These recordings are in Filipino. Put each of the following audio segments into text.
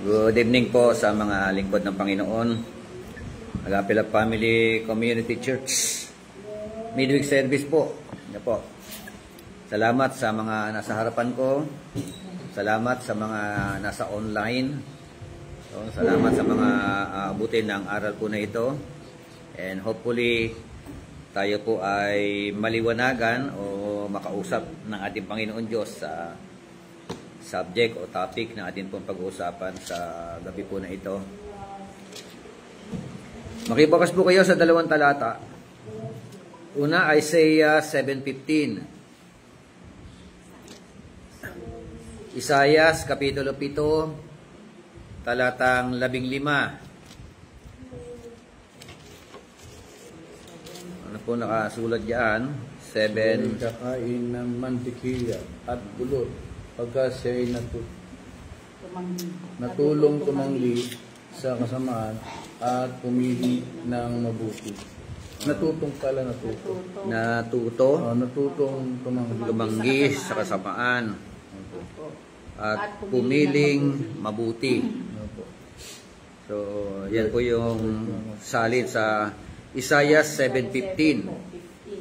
Good evening po sa mga lingkod ng Panginoon. Agapela Family Community Church. Midweek service po. Yan po. Salamat sa mga nasa harapan ko. Salamat sa mga nasa online. So, salamat sa mga abutin ng aral po na ito. And hopefully, tayo po ay maliwanagan o makausap ng ating Panginoon Diyos sa subject o topic na atin pong pag-uusapan sa gabi po na ito. Makibukas po kayo sa dalawang talata. Una, Isaiah 7:15. Isaias, Kapitulo 7, talatang 15. Ano po nakasulat diyan? 7. Kakain ng mantikilya at bulot pagka siya'y natulong tumanggi sa kasamaan at pumili ng mabuti. Natutong pala, natuto. Natuto. Natutong Tumanggi sa kasamaan. At pumiling mabuti. So, yan po yung salin sa Isaiah 7:15.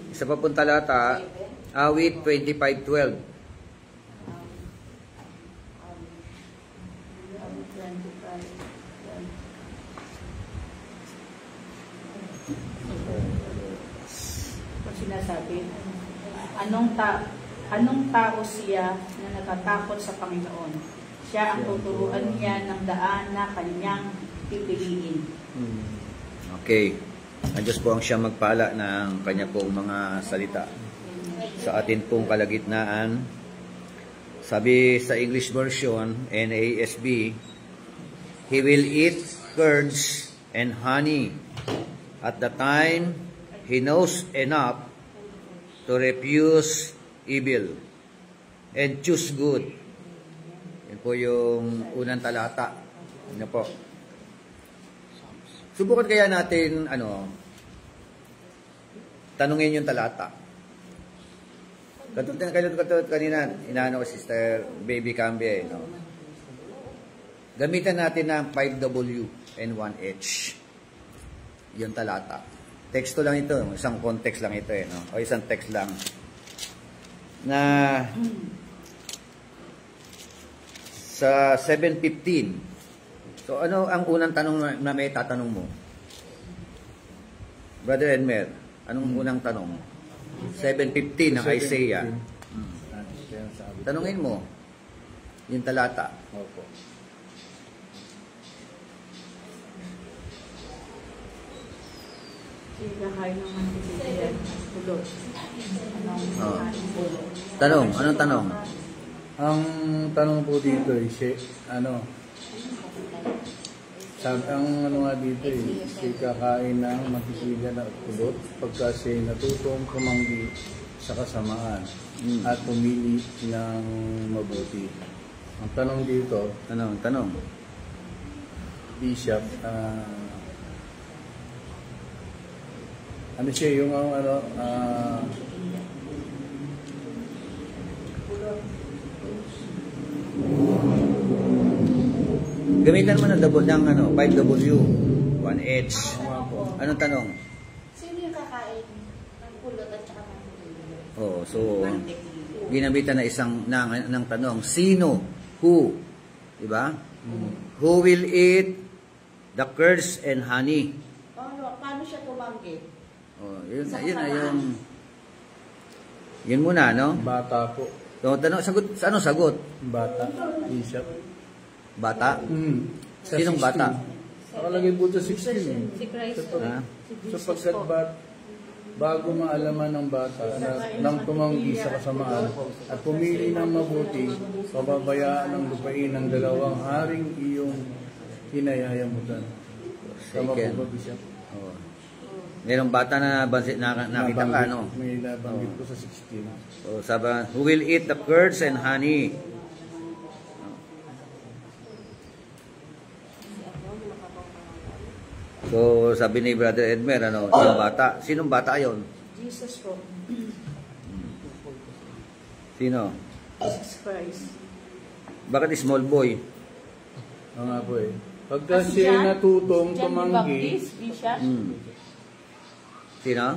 Isa pa pong talata, Awit 25:12. Sinasabi, anong tao siya na natatakot sa Panginoon? Siya ang tuturuan niya ng daan na kanyang pipiliin. Okay. Ang Diyos po ang siya magpala ng kanya pong mga salita sa atin pong kalagitnaan. Sabi sa English version, NASB, He will eat curds and honey. At the time, He knows enough to refuse evil and choose good. Yan po yung unang talata. Yan po. Subukan kaya natin, tanungin yung talata. Katulad kanina, inaano ko Sister Baby Cambie, no? Gamitan natin ng 5W and 1H. Yung talata. Teksto lang ito, isang context lang ito no? O isang text lang na sa 7:15. So ano ang unang tanong na may tatanong mo? Brother Edmer, anong unang tanong? 7:15 ng Isaiah. Tanungin mo yung talata. Opo. Kakain ng mantikilya at bulot. Anong tanong? Ang tanong po dito ay nga dito siya kakain ng mantikilya at bulot pagka siya'y natutong tumanggi sa kasamaan at pumili ng mabuti. Ang tanong dito, Tanong. Bishop, ano siya yung Gamitan mo ng 5W, 1H. Anong tanong? Sino yung kakain ng pulot at saka mantikilya? Oh, so ginamitan na isang ng tanong, sino? Who? 'Di ba? Who will eat the curds and honey? Paano siya tumanggi? Oh, yun na yung yun muna, no? bata po. So, sagot, sa ano sagot? Bata, Bishop. Bata? Sa Sinong 16. bata? Nakalagay po sa 16. Si Christ. Ha? Sapagkat bago maalaman ng bata na nang tumanggi sa kasamaan at pumili ng mabuti, pababayaan ng lupain ng dalawang haring iyong hinayayamutan. Tama po ba, Bishop? Oh. Merong bata na nakita ka, no? May nabanggit po sa 16. So, sabi, who will eat the curds and honey? So, sabi ni Brother Edmer, yung bata. Sinong bata yon? Jesus po. Sino? Jesus Christ. Bakit small boy? Oo nga po eh. Pagka siya ay natutong tumanggi, Bishop. Sino?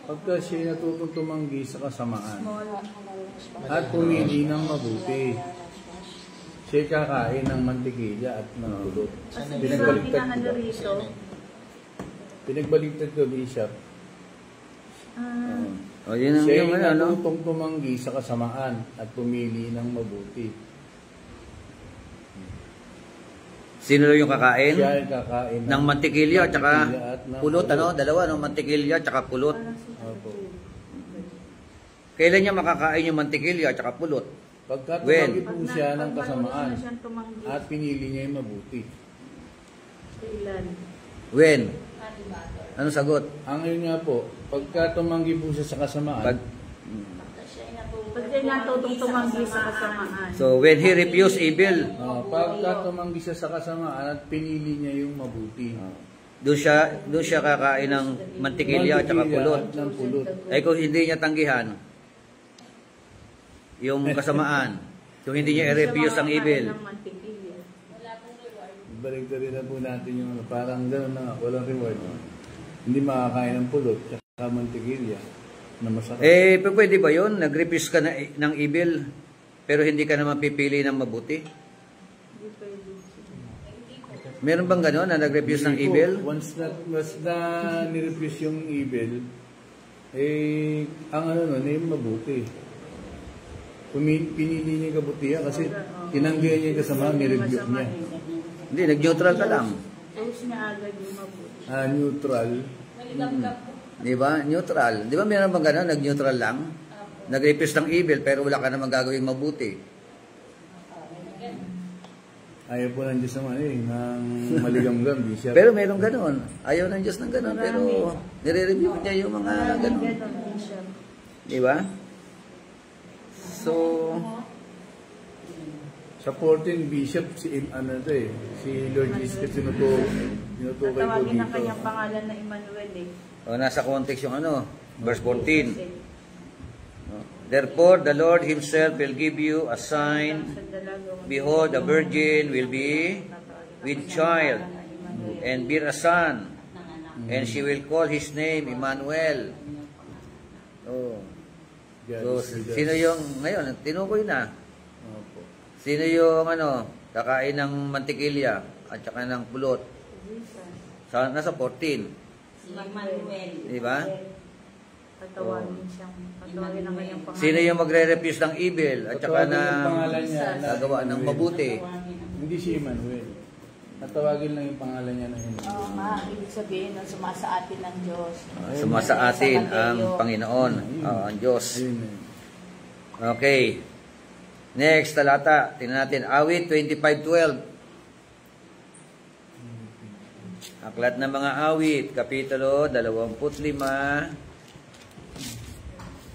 pagka siya ay natutong tumanggi sa kasamaan at pumili ng mabuti, siya kakain ng mantikilya at ng pulot. Pinagbaliktad ko ba? rito. Pinagbaliktad ko, Bishop. O, yun ang Siya yung ay ano. natutong tumanggi sa kasamaan at pumili ng mabuti. Sino yung kakain? Siya ay kakain Ng mantikilya at saka at ng pulot, ano? Dalawa, no? Mantikilya at saka pulot. Opo. Kailan niya makakain yung mantikilya at saka pulot? Pagka When? tumanggi po siya ng kasamaan tumanggi. at pinili niya yung mabuti. Kailan? When? Ano sagot? Ang yun nga po, pagka tumanggi po siya sa kasamaan, Pag, Pag siya natutong tumanggi sa kasamaan. so, when he refused evil, pagka tumanggi siya sa kasamaan at pinili niya yung mabuti. doon siya kakain ng mantikilya at saka pulot. At ng pulot. Ay kung hindi niya tanggihan yung kasamaan, kung hindi niya i-refuse ang evil, Balik rin na po natin yung parang gano'n na walang reward. Hindi makakain ng pulot at mantikilya na masarap. pwede ba yun? Nag-refuse ka ng evil, pero hindi ka naman pipili ng mabuti? Meron bang gano'n na nag-refuse ng Hindi po. evil? Once na nirefuse yung evil, ang ano nun, yung mabuti. Pinili niya yung kabutihan kasi tinanggihan niya yung kasama, nireview niya. Hindi, nag-neutral ka lang. Tapos niya agad yung mabuti. Neutral. Di ba? Neutral. Di ba meron bang gano'n? Nag-neutral lang? Nag-refuse ng evil, pero wala ka naman gagawing mabuti. Ayaw po ng Diyos naman ng maligamgam, di siya. Pero meron gano'n. Ayaw ng Diyos ng gano'n, pero nire-review niya yung mga gano'n. Di ba? So, Sa 14 bishop, si Lord Jesus tinutukoy ko Tatawagin ang dito. kanyang pangalan na Emmanuel nasa context yung verse 14. Therefore, the Lord Himself will give you a sign. Behold, a virgin will be with child and bear a son, and she will call his name Emmanuel. So, sino yung, ngayon, tinukoy na. Opo. Sino yung, kakain ng mantikilya at saka ng pulot? Nasa 14. Emmanuel. Di ba? Tatawagin ang kanyang pangalan. Sino yung magre-refuse ng evil at saka Tatawagin yung pangalan niya na gagawa ng Emmanuel. mabuti? Hindi si Emmanuel. Natawagin lang yung pangalan niya na Emmanuel. Oo nga, ibig sabihin ng sumasa atin ng Diyos. Sumasa atin ang Panginoon, ang Diyos. Ayun na yun. Okay. Next, talata. Tingnan natin. Awit 25:12. Aklat ng mga awit, kapitulo 25,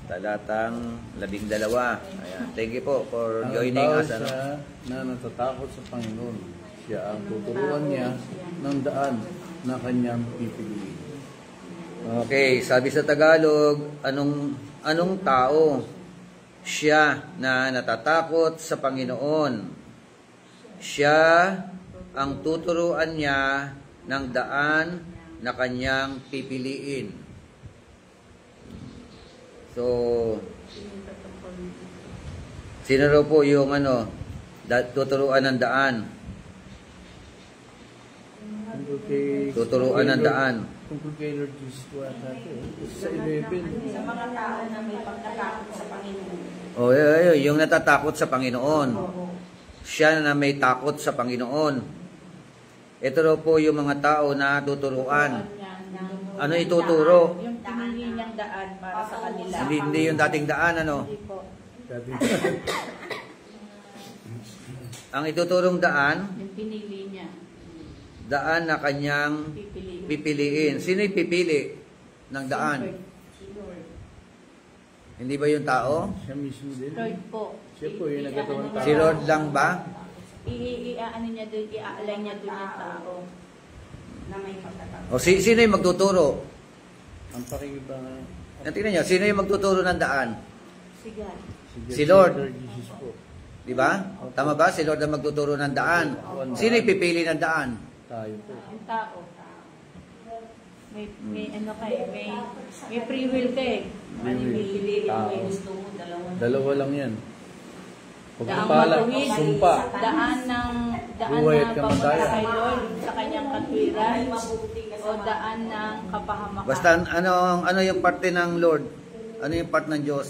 talatang 12. Ayan. Thank you po for joining us. Siya na natatakot sa Panginoon. Siya ang tuturuan niya ng daan na kanyang pipiliin. Okay, sabi sa Tagalog, anong tao? Siya na natatakot sa Panginoon. Siya ang tuturuan niya ng daan na kanyang pipiliin. So, sino raw po yung tuturuan ng daan? Tuturuan ng daan. Tungkol kay Lord Jesus po ata sa 11. Sa mga tao na may pagkatakot sa Panginoon. Yung natatakot sa Panginoon. Siya na may takot sa Panginoon. Ito raw po yung mga tao na tuturuan. Ano ituturo? Yung pinili niyang daan para sa kanila. Hindi yung dating daan, Hindi po. Ang ituturong daan, Yung pinili niya. daan na kanyang Pipiliin. pipiliin. Sino yung pipili ng daan? Hindi ba yung tao? Siya mismo din. Lord po. Siya po yung nagkatawang tao. Si Lord lang ba? Iaano niya doon, iaalay niya doon yung tao na may pagkatakot. O sino yung magtuturo? Ang pakikiba Tingnan niyo, sino yung magtuturo ng daan? Sige. Si Lord. Jesus po. Di ba? Tama ba? Si Lord ang magtuturo ng daan. Sino ipipili ng daan? Tayo po. Ang tao. May ano kayo, may free will ka eh. Ano pipiliin mo yung gusto mo, Dalawa lang yan. Daang Pagpapala, matuwid, sumpa. daan Buhay at na pamunta kamatayan. kay Lord sa kanyang katwiran, o daan ng kapahamakan. Basta ano yung parte ng Lord? Ano yung part ng Diyos?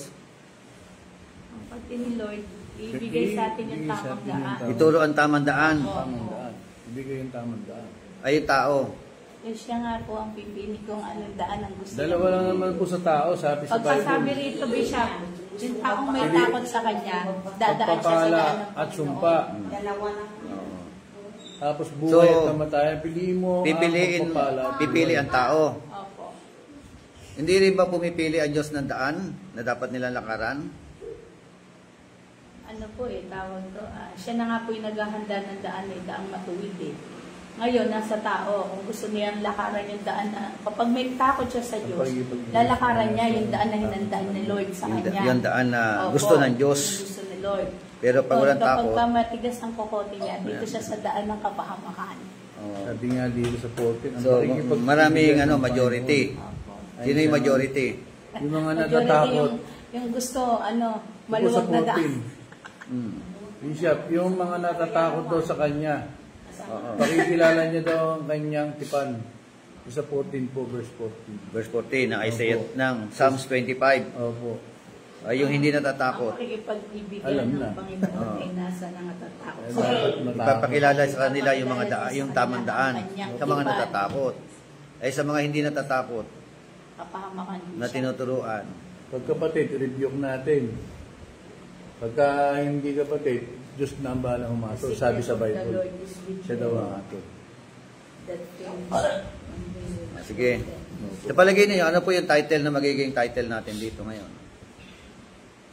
Ang pati ni Lord, ibigay sa atin yung tamang daan. Ituro ang tamang daan. Tamang daan. Ibigay yung tamang daan. Ay yung tao. Eh, siya nga po ang pipili kung anong daan ang gusto Dalawa lang naman po sa tao, sabi sa Pagkasabi Bible. rito, Bishop, yung taong may takot sa kanya, dadaan siya sa Pagpapala daan ng at sumpa. Dalawa na. Tapos buhay So, at kamatayan. Piliin mo Pipiliin, ang pagpapala. at pipili ang tao. Opo. Hindi rin ba pumipili ang Diyos ng daan na dapat nilang lakaran? Ano po tawag to, siya na nga po yung naghahanda ng daan daang matuwid Ngayon, nasa tao, kung gusto niyang lakaran yung daan na, kapag may takot siya sa Diyos, lalakaran niya yung daan na hinandaan ni Lord sa kanya. Yung daan na Opo, gusto ng Diyos. yung gusto ni Lord. Pero pag walang takot, kapag matigas ang kokote niya, dito siya sa daan ng kapahamakan. Sabi nga dito sa 14. so maraming majority. Sino yung majority? Yung mga Majority natatakot. yung gusto, Ito maluwag sa na daan. 14. Bishop, yung mga natatakot daw sa kanya, pakikilala niya daw ang kanyang tipan. Sa 14 po, verse 14. Verse 14 ng Isaiah ng Psalms 25. Opo. Ay yung hindi Ang natatakot. pakikipag-ibigay Alam ng na. Panginoon ay nasa nangatakot. Dapat matakot. Ipapakilala sa kanila yung mga yung tamang daan sa mga natatakot. Ay sa mga hindi natatakot Kapahamakan din na siya. tinuturuan. Pagkapatid, rebuke natin. Pagka hindi kapatid, Diyos na ang bahalang humato. Sabi sa The Bible. Lord is with Siya you. daw ang ato. That thing. Sige. Sa palagay niyo, ano po yung title na magiging title natin dito ngayon?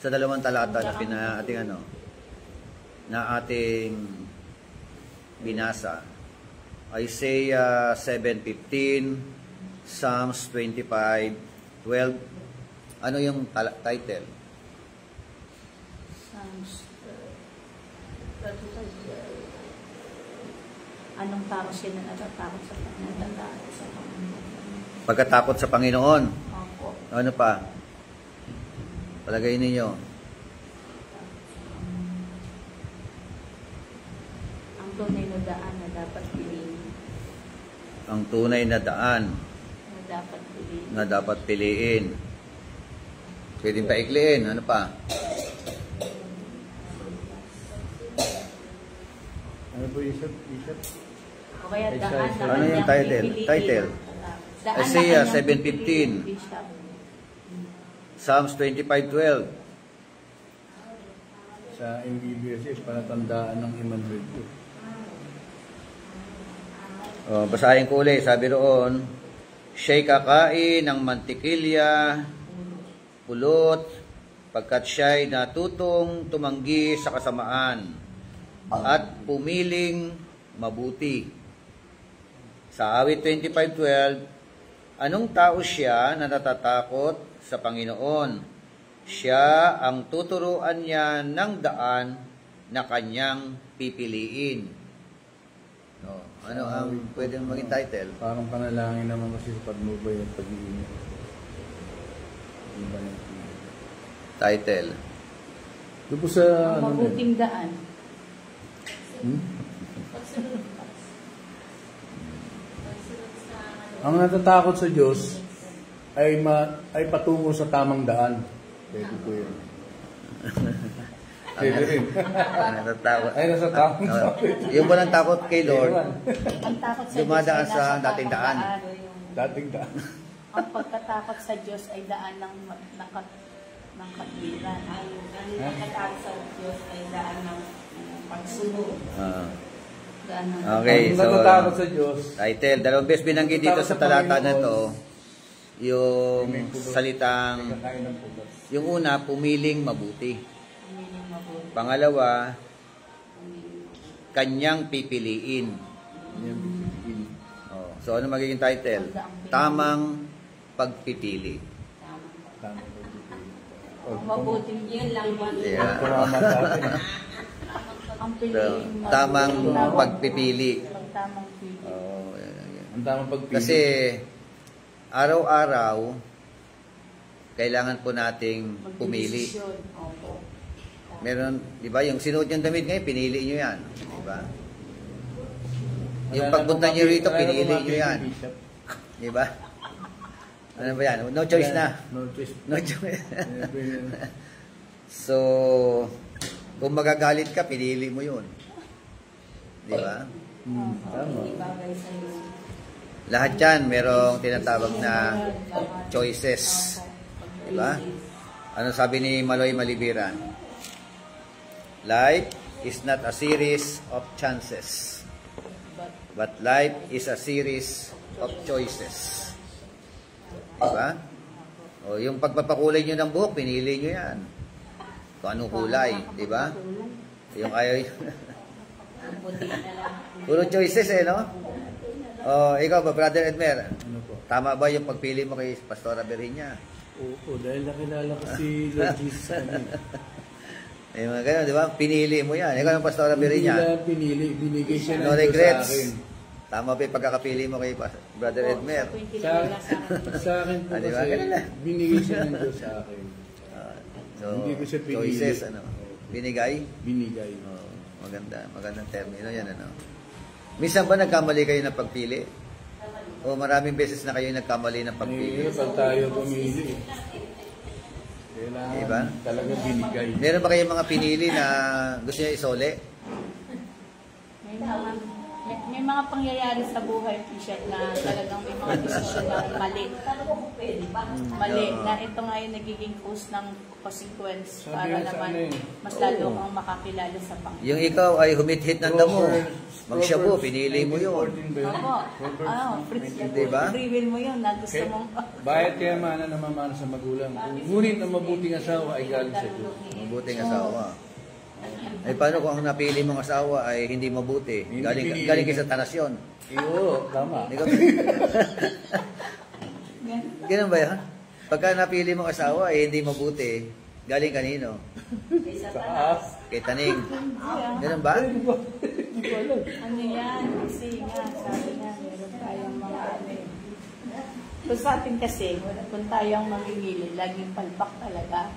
Sa dalawang talata na ating binasa. Isaiah 7:15, Psalms 25:12. Ano yung title? Anong tao siya na natatakot sa Panginoon? Pagkatakot sa Panginoon. Opo. Ano pa? Palagay ninyo. Ang tunay na daan na dapat piliin. Ang tunay na daan Na dapat piliin. na dapat piliin. Pwedeng paikliin. Ano pa? Ano po, Bishop? O kaya daan na Ano yung kanyang title? pipiliin. Title? Daan na Isaiah kanyang 7:15. pipiliin, Bishop. Psalms 25:12. Sa MBBS, palatandaan ng Emmanuel po. Basahin ko ulit. Sabi roon, siya'y kakain ng mantikilya, pulot, pagkat siya'y natutong tumanggi sa kasamaan at pumiling mabuti. Sa awit 25:12, anong tao siya na natatakot sa Panginoon? Siya ang tuturuan niya ng daan na kanyang pipiliin. No, ano ang pwedeng maging title? Parang panalangin naman kasi sa pagmubay at pag-iinit. Iba ng Title. Ito po sa Ang mabuting daan. Ang natatakot sa Diyos ay patungo sa tamang daan. Pwede po yun. Pwede rin. Natatakot. Ay, nasa tamang daan. Yung walang takot kay Lord, Ang takot sa Dumadaan Diyos ay sa nasa dating tamang daan. Dating daan. Ang pagkatakot sa Diyos ay daan ng katwiran. Ang pagkatakot sa Diyos ay daan ng pagsunod. Daan ng Okay, Ang so natatakot sa Diyos, title, dalawang beses binanggit dito sa talata na to, yung May pulot. salitang, kakain ng pugat. yung una, pumiling mabuti. pamilyang mabuti. Pangalawa, kanyang pipiliin. Yan, bibigin. Oh, so ano magiging title? Tamang pagpipili. Tamang pagpipili. Mabuting yun lang. Yeah. Tumama sa atin. Ang piliin mo. Tamang pagpipili. Tamang pili. Oo, yan. Ang tamang pagpili. Kasi araw-araw kailangan po nating pumili. Magdesisyon. Opo. Meron, 'di ba, yung sinuot yung damit ngayon, pinili niyo 'yan, 'di ba? Yung pagpunta niyo rito, pinili niyo 'yan. 'Di ba? Ano ba 'yan? No choice na. No choice. No choice. So, kung magagalit ka, pinili mo 'yun. 'Di ba? Tama. Ibagay sa'yo. Lahat 'yan merong tinatawag na choices. 'Di ba? Ano sabi ni Maloy Malibiran? Life is not a series of chances, but life is a series of choices. Diba? O, yung pagpapakulay nyo ng buhok, pinili nyo yan. Kung anong kulay, diba? Yung ayaw puro choices no? O, ikaw ba, Brother Edmer? Ano po? Tama ba yung pagpili mo kay Pastora Berhinya? Oo, dahil nakilala ko si Lord Jesus. Eh, mga ganun, di ba? Pinili mo yan. Ikaw yung Pastora Hindi Berhinya. lang pinili, binigay siya ng No Diyos sa regrets. akin. Tama ba yung pagkakapili mo kay Brother Edmer? Sa akin po Di ba? kasi, Ganun lang. binigay siya ng Diyos sa akin. So, Hindi ko siya pinili. choices, ano? Binigay? Binigay. Oh, magandang termino yan, ano? Minsan ba nagkamali kayo ng pagpili? O maraming beses na kayo nagkamali ng pagpili? Pag tayo pumili, kailangan Diba? talaga binigay. Meron ba kayong mga pinili na gusto niyo isole? May mga pangyayari sa buhay, Bishop, na talagang may mga desisyon na mali. Mali, na ito nga yung nagiging cause ng consequence para Sabi nga sa naman ano eh. mas lalo kang makakilala sa Panginoon. Yung ikaw ay humit-hit ng damo. Magshabu, pinili mo yun. Opo, Diba? free will mo yun na gusto mong... Bayad kaya mana na mamana sa magulang. Ngunit ang mabuting asawa ay galing sa Diyos. Mabuting asawa. Ay paano kung ang napili mong asawa ay hindi mabuti? Hindi Galing pinili. galing kayo sa tanasyon. Oo, tama. Hindi ka Ganun ba yan? Pagka napili mong asawa ay hindi mabuti, galing kanino? Taas. Kay Taning. Ganun ba? Ano yan? Kasi nga, sabi nga, meron tayong mga ano eh. So sa atin kasi, kung tayong mamimili, laging palpak talaga.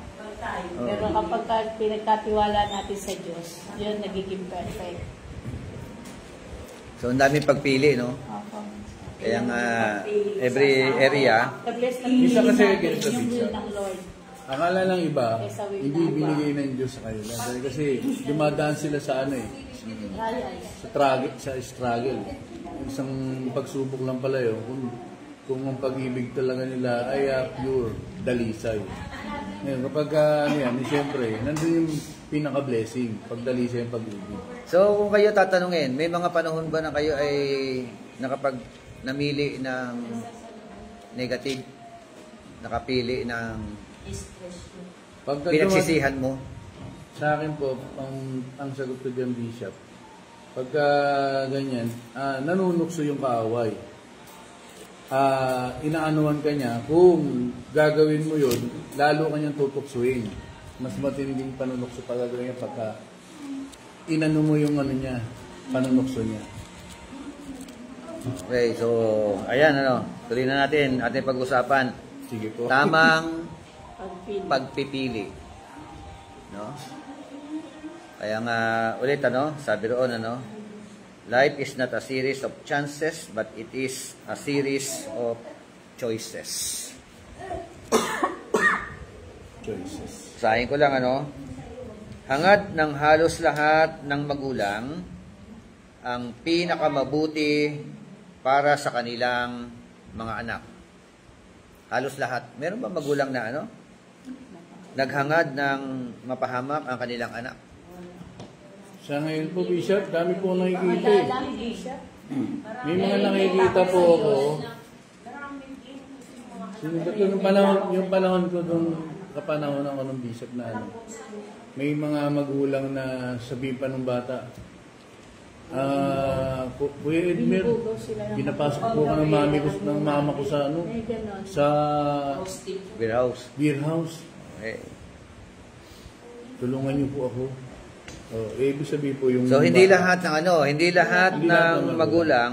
Pero kapag pinagkatiwala natin sa Diyos, yun nagiging perfect. So, ang daming pagpili, no? Opo. Kaya nga, every area, The blessed na Isa kasi natin ganito, yung will Bishop. ng Lord. Akala ng iba, hindi binigay ng Diyos sa kanila. Dahil kasi dumadaan sila sa ano eh, sa struggle. Isang pagsubok lang pala yun. Kung ang pag-ibig talaga nila ay pure dalisay. Ngayon, kapag ano yan, siyempre, nandun yung pinaka-blessing, pagdalisay yung pag-ibig. so kung kayo tatanungin, may mga panahon ba na kayo ay namili ng negative, nakapili ng Pagka pinagsisihan mo? Sa akin po, ang sagot ko dyan, Bishop, pagka ganyan, nanunukso yung kaaway. Inaanuhan ka niya, kung gagawin mo yun, lalo ka niyang tutuksuin. Mas matinding panunukso pa gagawin niya pagka inano mo yung ano niya, panunukso niya. Okay, so, ayan, ano, tuloy na natin ating pag-usapan. Sige po. Tamang Pagpili. pagpipili. No? Kaya nga, ulit, ano, sabi roon, ano, life is not a series of chances, but it is a series of choices. Choices. Sahin ko lang, ano, hangad ng halos lahat ng magulang ang pinakamabuti para sa kanilang mga anak. Halos lahat. Meron ba magulang na, ano, naghangad ng mapahamak ang kanilang anak? Sa ngayon po, Bishop, dami po nakikita eh. Madalang, Bishop. May mga nakikita po ako. Yung panahon ko doon, kapanahon ako ng Bishop na ano, may mga magulang na sabihin pa ng bata, Kuya Edmer, pinapasok po ka ng mama ko sa ano, May ganon. sa Beer house. beer house. Okay. Tulungan niyo po ako. Oh, ibig sabihin po yung... So hindi lahat ng hindi lahat Hindi lahat ng ng magulang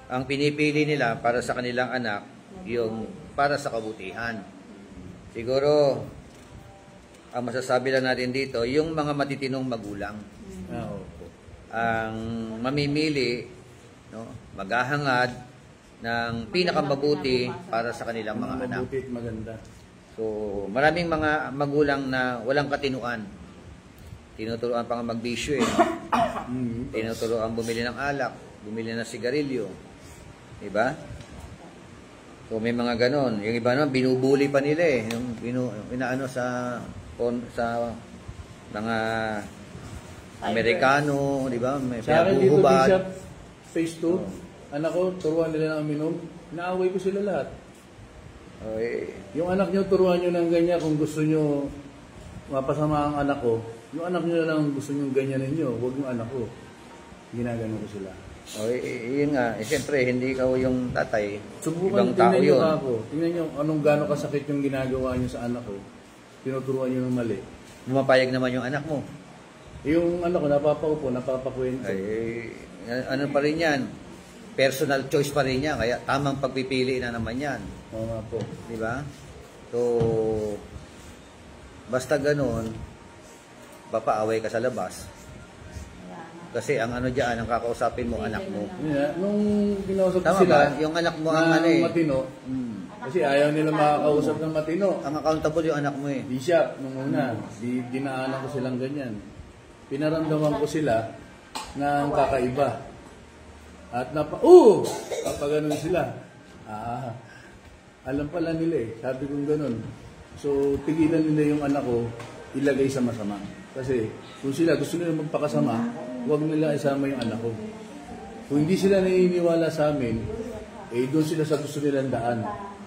ang pinipili nila para sa kanilang anak yung para sa kabutihan. Siguro ang masasabi lang natin dito, yung mga matitinong magulang Opo. ang mamimili, no, maghahangad ng pinakamabuti para sa kanilang mga anak. Mabuti at maganda. So, maraming mga magulang na walang katinuan. Tinuturuan pa nga magbisyo eh. Tinuturuan bumili ng alak, bumili ng sigarilyo. Diba? So, may mga ganon. Yung iba naman, binubuli pa nila eh. Yung inaano sa mga Amerikano, di ba? May Sa akin dito, pinabuhubad. Bishop, phase 2, anak ko, turuan nila ng uminom, naaway ko sila lahat. Okay. Yung anak nyo, turuan nyo ng ganyan kung gusto nyo mapasama ang anak ko. Yung anak nyo na lang gusto nyo ganyan ninyo, huwag yung anak ko. Ginagano ko sila. Okay, yun nga. Siyempre, hindi ikaw yung tatay. Subukan, Ibang tao tingnan nyo yun. ako. Tingnan nyo anong gano'ng kasakit yung ginagawa nyo sa anak ko. Tinuturuan nyo ng mali. Mapayag naman yung anak mo. Yung anak ko, napapaupo, napapakwento. Ay, ano pa rin yan? Personal choice pa rin yan. Kaya tamang pagpipili na naman yan. Oo nga po. Di ba? So, basta ganun, papaaway ka sa labas. Kasi ang ano dyan, ang kakausapin mo, anak mo. Nung kinausap ko Tama sila, ba? Yung anak mo ang na ano eh. matino, kasi ayaw nila makakausap ng matino. Ang accountable yung anak mo eh. Bishop, nung una, dinaanan ko silang ganyan. Pinaramdaman ko sila ng kakaiba. At kapag ganun sila, alam pala nila eh, sabi kong ganun. So, tigilan nila yung anak ko, ilagay sa masama. Kasi, kung sila gusto nila magpakasama, huwag nila isama yung anak ko. Kung hindi sila naniniwala sa amin, doon sila sa gusto nilang daan.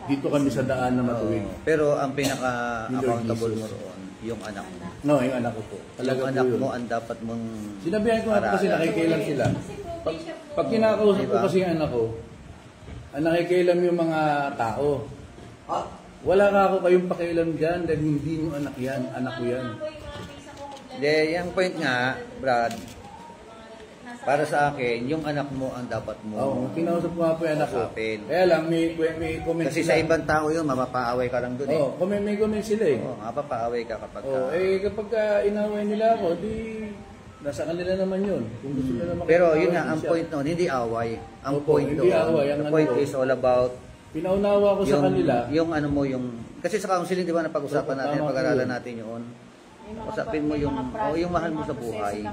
Dito kami sa daan na matuwid. Pero ang pinaka-accountable mo roon, yung anak mo. No, yung anak ko po. Talaga Yung po anak yun. mo, ang dapat mong Sinabihan ko nga po kasi nakikialam sila. Pag kinakausap ko kasi yung anak ko, ang nakikialam yung mga tao. Wala ka ako kayong pakialam dyan dahil hindi mo anak yan, anak ko yan. Hindi, yung point nga, Brad, para sa akin, yung anak mo ang dapat mo. Oo, kinausap ko nga po yung anak ko. Kausapin. Kaya lang, may comment Kasi sa ibang tao yun, mapapaaway ka lang dun eh. Oo, may comment sila eh. Oo, mapapaaway ka kapag Kapag inaway nila ako, di nasa kanila naman yun. Kung gusto nila makikita. Pero yun nga, ang point nun, hindi away. Ang Opo, point hindi doon, away. Ang the ano point ko, is all about pinaunawa ko sa kanila. yung ano mo, yung, kasi sa counseling, di ba, napag-usapan natin, Tama po pag-aralan yun. natin yun. Usapin mo yung mahal mo sa buhay,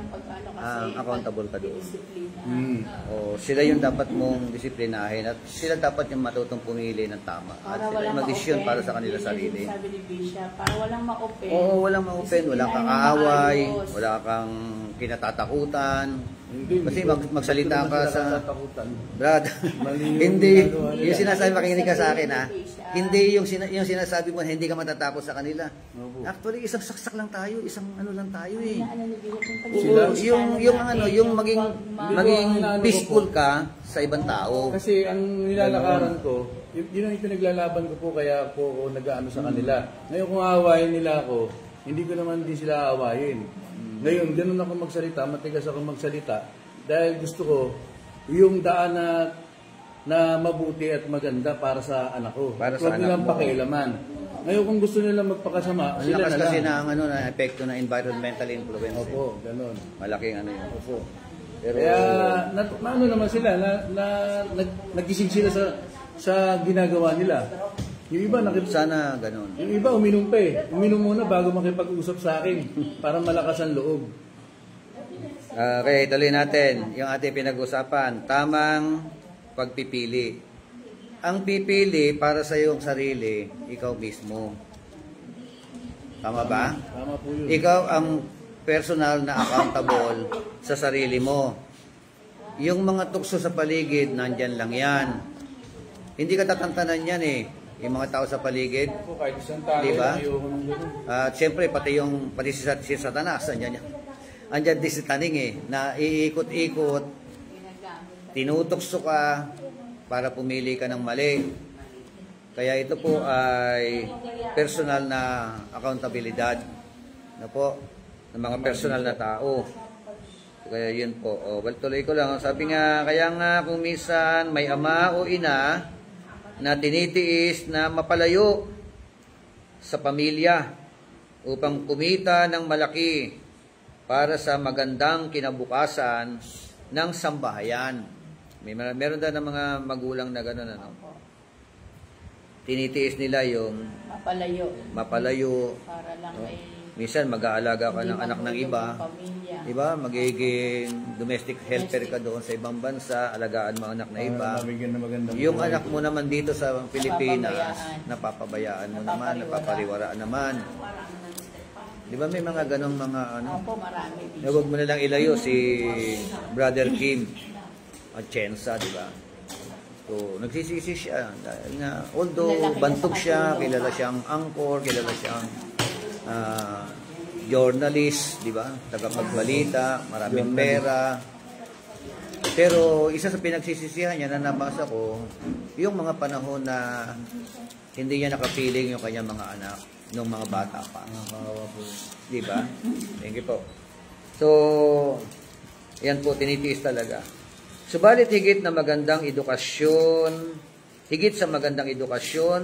ang accountable ka doon. O sila yung dapat mong disiplinahin at sila dapat yung matutong pumili ng tama. At sila yung mag-desisyon para sa kanila sarili. Sabi ni Bishop, para walang ma-open. Oo, walang ma-open, walang kang kaaway, wala kang kinatatakutan. Kasi magsalita ka sa... Brad, hindi, yung sinasabi, makinig ka sa akin ha. Hindi yung sinasabi mo, hindi ka matatakot sa kanila. Actually, isang saksak lang tayo, isang ano lang tayo eh. Yung maging peaceful ka sa ibang tao. Kasi ang nilalakaran ko, yun ang pinaglalaban ko po kaya po ako nag-aano sa kanila. Ngayon kung aawayin nila ako, hindi ko naman din sila aawayin. Ngayon, ganun ako magsalita, matigas ako magsalita dahil gusto ko yung daan na mabuti at maganda para sa anak ko. Para sa Huwag anak nilang mo. pakialaman. Ngayon kung gusto nila magpakasama, Ang sila lakas na kasi lang. na epekto ng environmental influence. eh. Opo, ganun. Malaking ano yun. Opo. Pero, Kaya, ano naman sila, nagising sila sa ginagawa nila. Yung iba, sana ganun. yung iba uminom pa eh. Uminom muna bago makipag-usap sa akin para malakas ang loob. Okay, tuloy natin. Yung ating pinag-usapan, tamang pagpipili. Ang pipili para sa iyong sarili, ikaw mismo. Tama ba? Tama po yun. Ikaw ang personal na accountable sa sarili mo. Yung mga tukso sa paligid, nandyan lang yan. Hindi ka tatantanan yan eh. Yung mga tao sa paligid. Po, kahit isang tao, Diba? ayoko ng ganun. At siyempre, pati si Satanas, andyan din si Taning eh, na iikot-ikot, tinutokso ka para pumili ka ng mali. Kaya ito po ay personal na accountabilidad na po ng mga personal na tao. Kaya yun po. Well, tuloy ko lang. Sabi nga, kaya nga kung minsan may ama o ina na tinitiis na mapalayo sa pamilya upang kumita ng malaki para sa magandang kinabukasan ng sambahayan. Meron daw ng mga magulang na gano'n, ano? Tinitiis nila yung mapalayo. Para lang ay Minsan mag-aalaga ka ng anak ng iba. Diba? Magiging domestic helper ka doon sa ibang bansa, alagaan mo anak na iba. Yung anak mo naman dito sa Pilipinas, napapabayaan mo naman, napapariwaraan naman. Diba may mga ganong mga ano? Opo, marami. Huwag mo nalang ilayo si Brother Kim at Chensa, diba? So, nagsisisi siya. Dahil nga, although bantog siya, kilala siyang anchor, kilala siyang journalist, di ba? Tagapagbalita, maraming pera. Pero isa sa pinagsisisihan niya na nabasa ko, yung mga panahon na hindi niya nakapiling yung kanyang mga anak nung mga bata pa. Di ba? Thank you po. So, yan po, tinitiis talaga. Subalit higit sa magandang edukasyon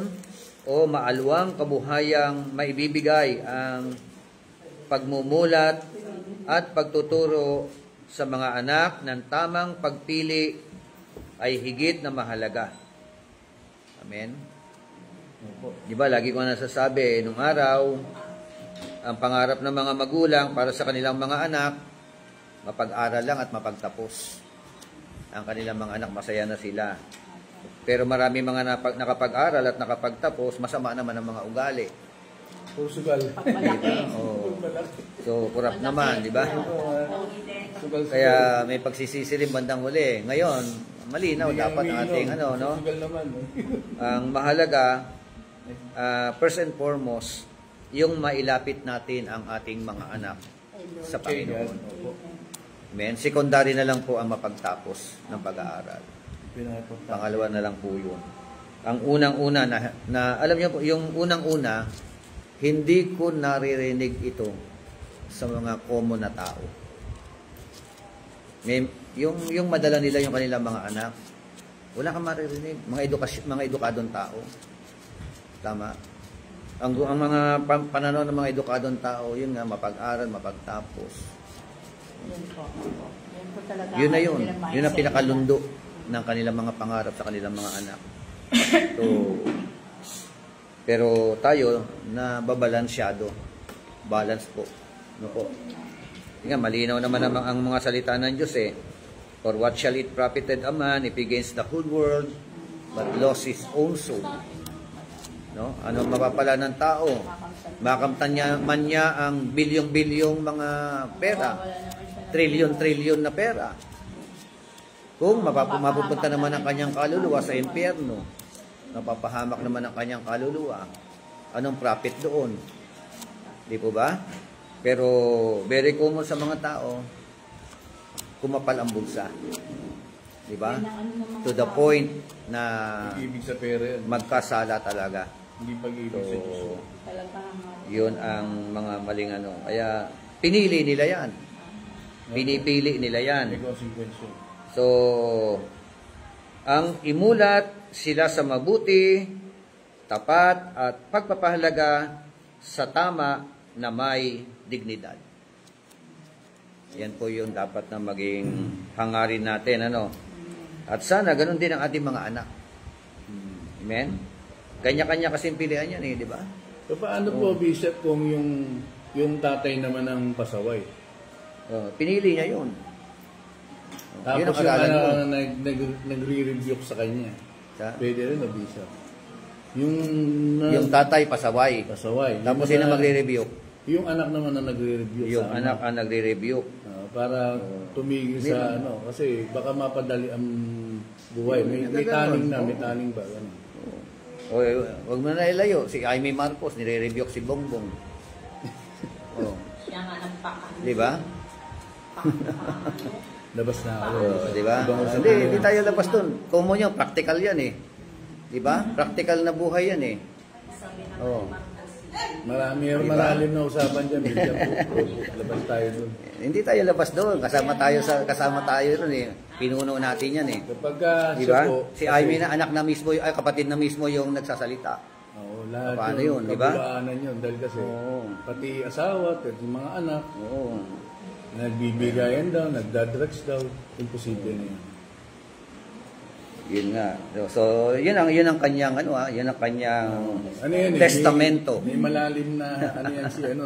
o maalwang kabuhayang maibibigay ang pagmumulat at pagtuturo sa mga anak ng tamang pagpili ay higit na mahalaga. Amen? Di ba, lagi ko nasasabi, nung araw, ang pangarap ng mga magulang para sa kanilang mga anak, mapag-aral lang at mapagtapos. Ang kanilang mga anak, masaya na sila. Pero marami mga nakapag-aral at nakapagtapos, masama naman ang mga ugali. Sugal. Oh. So, kurap naman, di ba? Kaya may pagsisisi rin bandang huli. Ngayon, malinaw dapat ang ating ano, no? Ang mahalaga, first and foremost, yung mailapit natin ang ating mga anak sa Panginoon. Amen. Secondary na lang po ang mapagtapos ng pag-aaral. Pangalawa na lang po yun. Ang unang-una na alam niyo po, yung unang-una, hindi ko naririnig ito sa mga common na tao. Yung madala nila yung kanilang mga anak, wala kang maririnig. Mga edukadong tao. Tama. Ang mga pananaw ng mga edukadong tao, yun nga, mapag-aral, mapagtapos. Yun na yun. Yun ang pinakalundo ng kanilang mga pangarap sa kanilang mga anak. So, pero tayo na babalansyado. Balance po. No po. Nga, malinaw naman ang mga salita ng Diyos eh. For what shall it profited a man if he gains the whole world but lost his own soul? No? Ano mapapala ng tao? Makamtan niya ang bilyong-bilyong mga pera. Trilyon-trilyon na pera. Kung mapupunta naman ang kanyang kaluluwa sa impyerno, napapahamak naman ang kanyang kaluluwa, anong profit doon? Di po ba? Pero very common sa mga tao, kumapal ang bulsa. Di ba? To the point na magkasala talaga. Hindi pag-ibig sa Diyos. Yun ang mga maling ano. Kaya pinili nila yan. Pinipili nila yan. So, ang imulat sila sa mabuti, tapat at pagpapahalaga sa tama na may dignidad. Yan po yung dapat na maging hangarin natin, ano? At sana ganun din ang ating mga anak. Amen? Kanya-kanya kasing pilihan yan eh, di ba? So, paano po, Bishop, kung yung tatay naman ang pasaway? Pinili niya yun. Tapos yung nagre-rebuke sa kanya. Pwede rin na, Bishop. Yung tatay pasaway. Tapos sino magre-rebuke? Yung anak naman na nagre-rebuke. Yung anak ang nagre-rebuke. Para tumigil sa ano. Kasi baka mapadali ang buhay. May taning na, may taning ba? Huwag mo na ilayo. Si Jaime Marcos, nire-rebuke si Bongbong. Di ba? Labas na ako. Di ba? Hindi tayo labas dun. Common yun, practical yan eh. Di ba? Practical na buhay yan eh. Malalim na usapan dyan. Labas tayo doon. Hindi tayo labas doon. Kasama tayo doon eh. Pinuno natin yan eh. Kapag diba? siya po, Si Amy na anak na mismo, ay kapatid na mismo yung nagsasalita. Oo, lahat Paano yun, yun, di ba? kabulaanan yun. Dahil kasi, pati asawa, at yung mga anak, Oo. nagbibigayan daw, nagdadrugs daw, imposible na yun. Yun nga. So, yun ang kanyang yun ang kanyang Ano yan, testamento. May malalim na,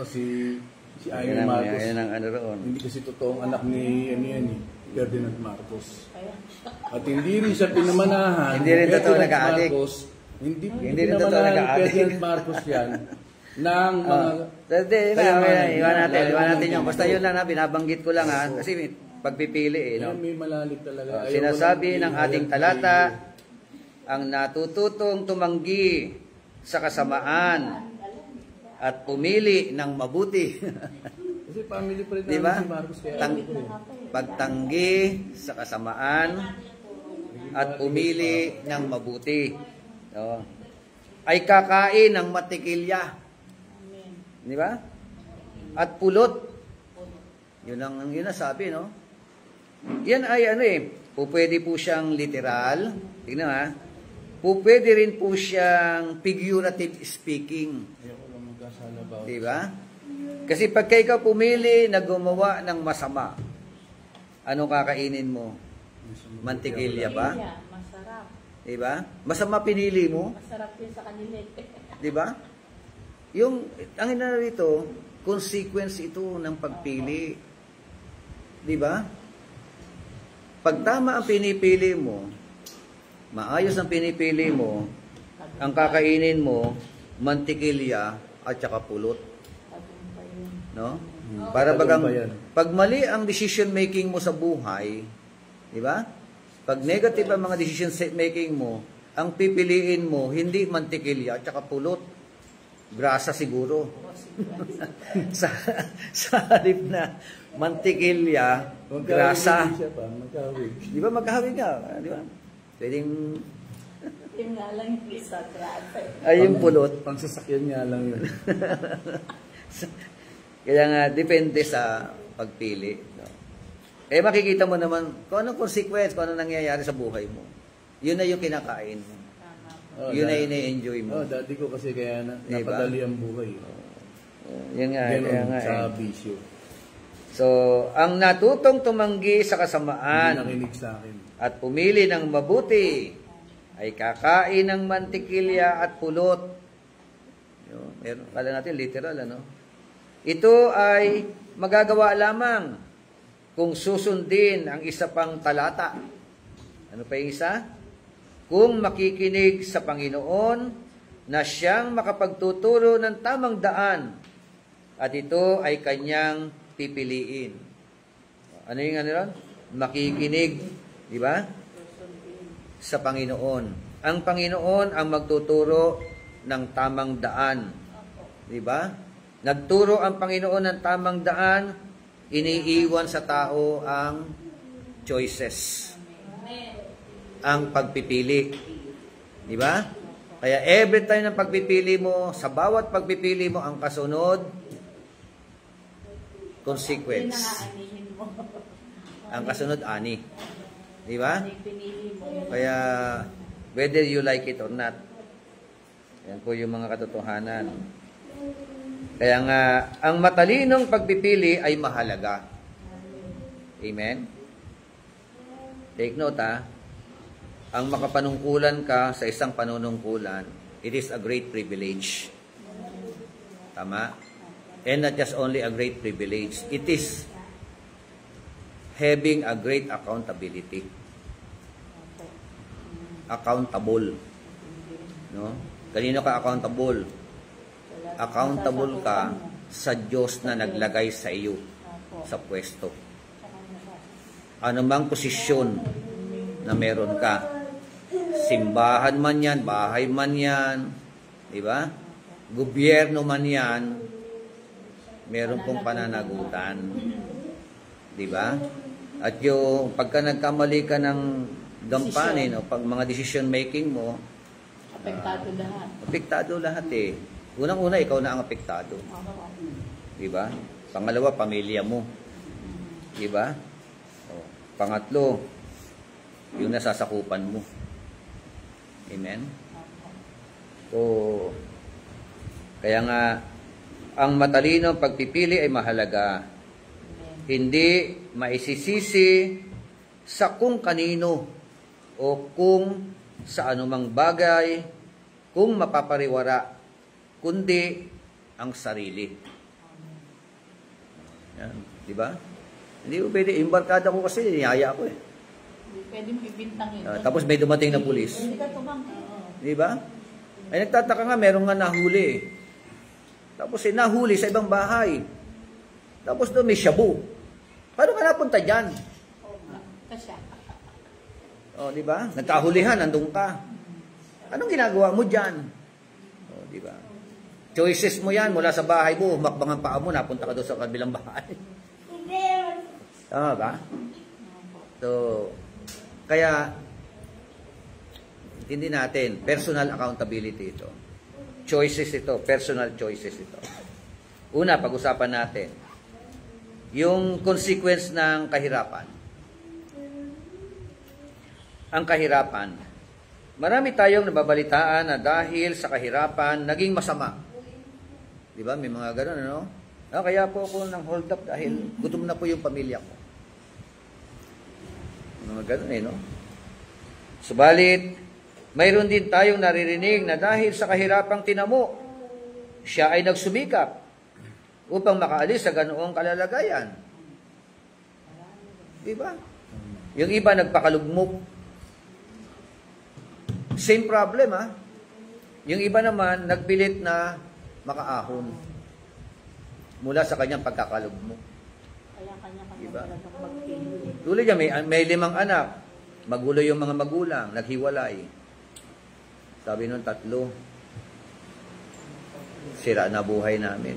si Yun Amy Marcos. ang roon. Hindi kasi totoong anak ni, Ferdinand Marcos. At hindi rin siya pinamanahan. Hindi rin totoo Ferdinand nag-aadik. Marcos, Hindi rin totoo pinamanahan ni nag-aadik. Ferdinand Marcos yan ng mga... Iwan natin yun. Basta yun lang na, binabanggit ko lang ha. Kasi pagpipili no? May malalim talaga. Sinasabi ng ating talata, ang natututong tumanggi sa kasamaan at pumili ng mabuti. Kasi family pa rin Diba? si Marcos. Kaya Pagtanggi sa kasamaan at pumili ng mabuti. No? Ay kakain ng matikilya. Di ba? At pulot. Yun ang sabi, no? Yan ay pwede po siyang literal. Tingnan ha. Pwede rin po siyang figurative speaking. ayoko lang magkasala ba? Di ba? Kasi pagka ikaw pumili na gumawa ng masama, ano kakainin mo? Mantikilya ba? Masarap. Di ba? Masama pinili mo? Masarap yun sa kanila. Di ba? Ang rito, consequence ito ng pagpili. Di ba? Pag tama ang pinipili mo, maayos ang pinipili mo, ang kakainin mo, mantikilya at saka pulot. No? Para pag mali ang decision making mo sa buhay, di ba? Pag negative ang mga decision making mo, ang pipiliin mo hindi mantikilya at saka pulot. Grasa siguro. sa halip na mantikilya, grasa. Di ba magkahawig ka? Di ba? Pwedeng Yung nga lang yung isa, grasa. ay yung pulot. Pangsasakyan niya lang yun. Kaya nga, depende sa pagpili. No? Makikita mo naman kung anong consequence, kung anong nangyayari sa buhay mo. Yun na yung kinakain mo. Yun na ina-enjoy mo. Dati ko kasi kaya Diba? napadali ang buhay. Yan nga. Ganun, Kaya nga sa bisyo. So, ang natutong tumanggi sa Hindi kasamaan nakinig sa akin. at pumili ng mabuti ay kakain ng mantikilya at pulot. Meron kala natin literal, ano? Ito ay magagawa lamang kung susundin ang isa pang talata. Ano pa yung isa? Kung makikinig sa Panginoon na siyang makapagtuturo ng tamang daan at ito ay kanyang pipiliin. Ano yung ron? Makikinig, di ba? Sa Panginoon. Ang Panginoon ang magtuturo ng tamang daan. Di ba? Nagturo ang Panginoon ng tamang daan, iniiwan sa tao ang choices. Ang pagpipili. Di ba? Kaya every time ng pagpipili mo, sa bawat pagpipili mo, ang kasunod, consequence. Ang kasunod, ani. Di ba? Kaya, whether you like it or not, yan po yung mga katotohanan. Kaya nga, ang matalinong pagpipili ay mahalaga. Amen? Take note ha. Ang makapanungkulan ka sa isang panunungkulan, it is a great privilege. Tama? And not just only a great privilege, it is having a great accountability. Accountable. No? Kanino ka accountable? Accountable ka sa Diyos na naglagay sa iyo sa pwesto. Anumang posisyon na meron ka, simbahan man yan, bahay man yan, di ba? Gobyerno man yan, meron pong pananagutan. Di ba? At yung pagka nagkamali ka ng gampanin o pag mga decision making mo, Apektado lahat. apektado lahat eh. Unang-una, ikaw na ang apektado. Di ba? Pangalawa, pamilya mo. Di ba? O, pangatlo, yung nasasakupan mo. Amen? So, kaya nga, ang matalinong pagpipili ay mahalaga. Hindi maisisisi sa kung kanino o kung sa anumang bagay, kung mapapariwara, kundi ang sarili. Yan, di ba? Hindi ko pwede, yung barkada ko kasi, niyaya ko eh. Hindi pwede mo ibintangin. Tapos may dumating na pulis. Hindi ka tumangki. Di ba? Ay nagtataka nga, meron nga nahuli eh. Tapos nahuli sa ibang bahay. Tapos doon may shabu. Paano ka napunta dyan? Kasya. O, di ba? Nagkahulihan, nandun ka. Anong ginagawa mo dyan? O, di ba? Choices mo yan mula sa bahay mo, makbangan paa mo, napunta ka doon sa kabilang bahay. Tama ba? So, kaya, hindi natin, personal accountability ito. Choices ito, personal choices ito. Una, pag-usapan natin, yung consequence ng kahirapan. Ang kahirapan. Marami tayong nababalitaan na dahil sa kahirapan, naging masama. Di ba? May mga gano'n, ano? Kaya po ako nang hold up dahil gutom na po yung pamilya ko. Mga gano'n no? Subalit, mayroon din tayong naririnig na dahil sa kahirapang tinamo, siya ay nagsumikap upang makaalis sa ganoong kalalagayan. Di ba? Yung iba nagpakalugmok. Same problem, ha? Yung iba naman, nagpilit na makaahon mula sa kanyang pagkakalugmok. Kaya kanya-kanya Diba? talagang magpili. Tulad niya, may 5 anak. Magulo yung mga magulang, naghiwalay. Sabi nun, 3. Sira na buhay namin.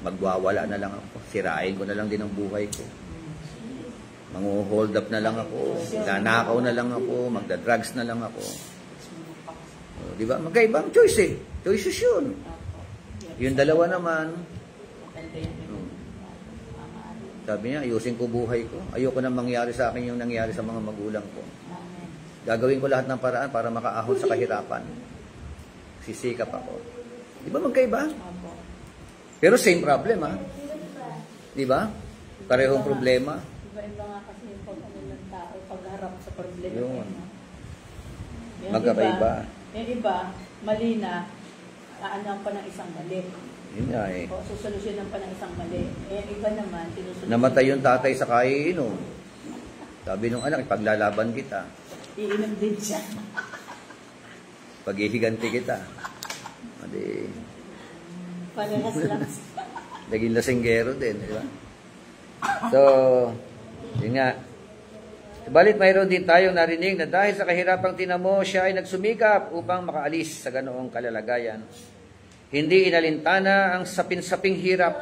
Magwawala na lang ako. Sirain ko na lang din ang buhay ko. Mangu-hold up na lang ako. Nanakaw na lang ako. Magda-drugs na lang ako. Di ba? Magkaibang choice eh. Choices yun. Yung dalawa naman, sabi niya, ayusin ko buhay ko. Ayoko na mangyari sa akin yung nangyari sa mga magulang ko. Gagawin ko lahat ng paraan para makaahon sa kahirapan. Sisikap ako. Di ba magkaiba? Pero same problem, ha? Di ba? Parehong problema. Iba-iba nga kasi yung pag-ano ng tao, pagharap sa problema. Yun. Yung Magkaiba. Yung iba, mali na, aanang pa ng isang mali. Yun nga eh. O susolusyonan pa ng isang mali. Yung iba naman, sinusolusyonan. Namatay yung tatay sa kaiinom. Sabi nung anak, ipaglalaban kita. Iinom din siya. Paghihiganti kita. Adi, Parehas lang. naging lasinggero din, di ba? So, yun nga. Subalit mayroon din tayong narinig na dahil sa kahirapang tinamo, siya ay nagsumikap upang makaalis sa ganoong kalalagayan. Hindi inalintana ang sapin-saping hirap,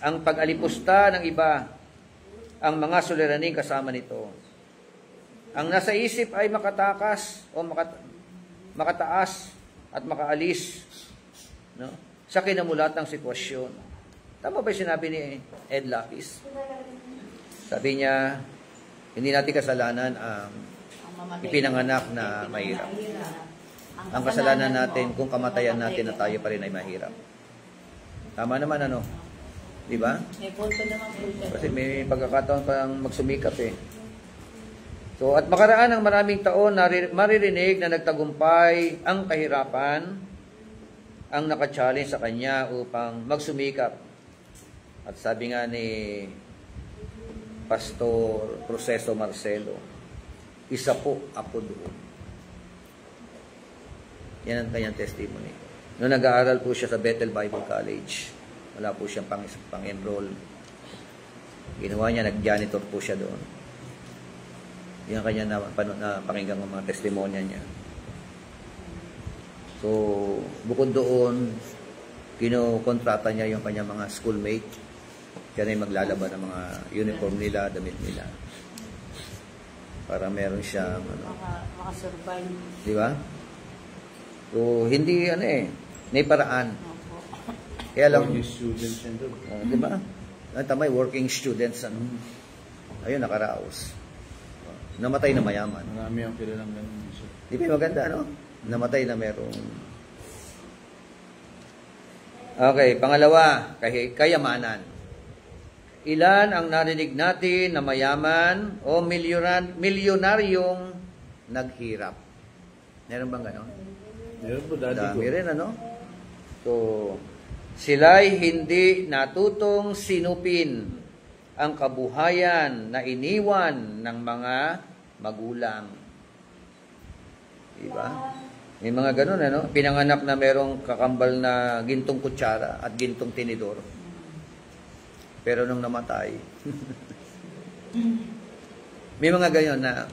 ang pag-alipusta ng iba, ang mga suliraning kasama nito. Ang nasa isip ay makatakas o makataas at makaalis, no, sa kinamulatang sitwasyon. Tama ba yung sinabi ni Ed Lapis? Sabi niya, hindi natin kasalanan ang ipinanganak na mahirap. Ang kasalanan natin kung kamatayan natin na tayo pa rin ay mahirap. Tama naman, ano? Di ba? May punto naman po siya. Kasi may pagkakataon pang magsumikap eh. So, at makaraan ng maraming taon, maririnig na nagtagumpay ang kahirapan ang naka-challenge sa kanya upang magsumikap. At sabi nga ni Pastor Proceso Marcelo, isa po ako doon. Yan ang kanyang testimony. Noong nag-aaral po siya sa Bethel Bible College, wala po siyang pang-enroll. Ginawa niya, nag-janitor po siya doon. Yan ang kanya na pakinggan ng mga testimonya niya. So, bukod doon, kinokontrata niya yung kanyang mga schoolmate. Siya na yung maglalaban ng mga uniform nila, damit nila. Para meron siyang, Maka-survive. di ba? So, hindi may paraan. Opo. Kaya lang, College students yan doon. di ba? Tamay, working students, ayun, nakaraos. Namatay na mayaman. Marami ang kilalang ganun. Di ba maganda, no? Namatay na merong... Okay, pangalawa, kayamanan. Ilan ang narinig natin na mayaman o milyonaryong naghirap? Meron bang gano'n? Meron po dati ko. Dami rin, ano? So, sila'y hindi natutong sinupin ang kabuhayan na iniwan ng mga magulang. Diba? May mga ganun, ano? Pinanganak na merong kakambal na gintong kutsara at gintong tinidor. Pero nung namatay, may mga ganyan na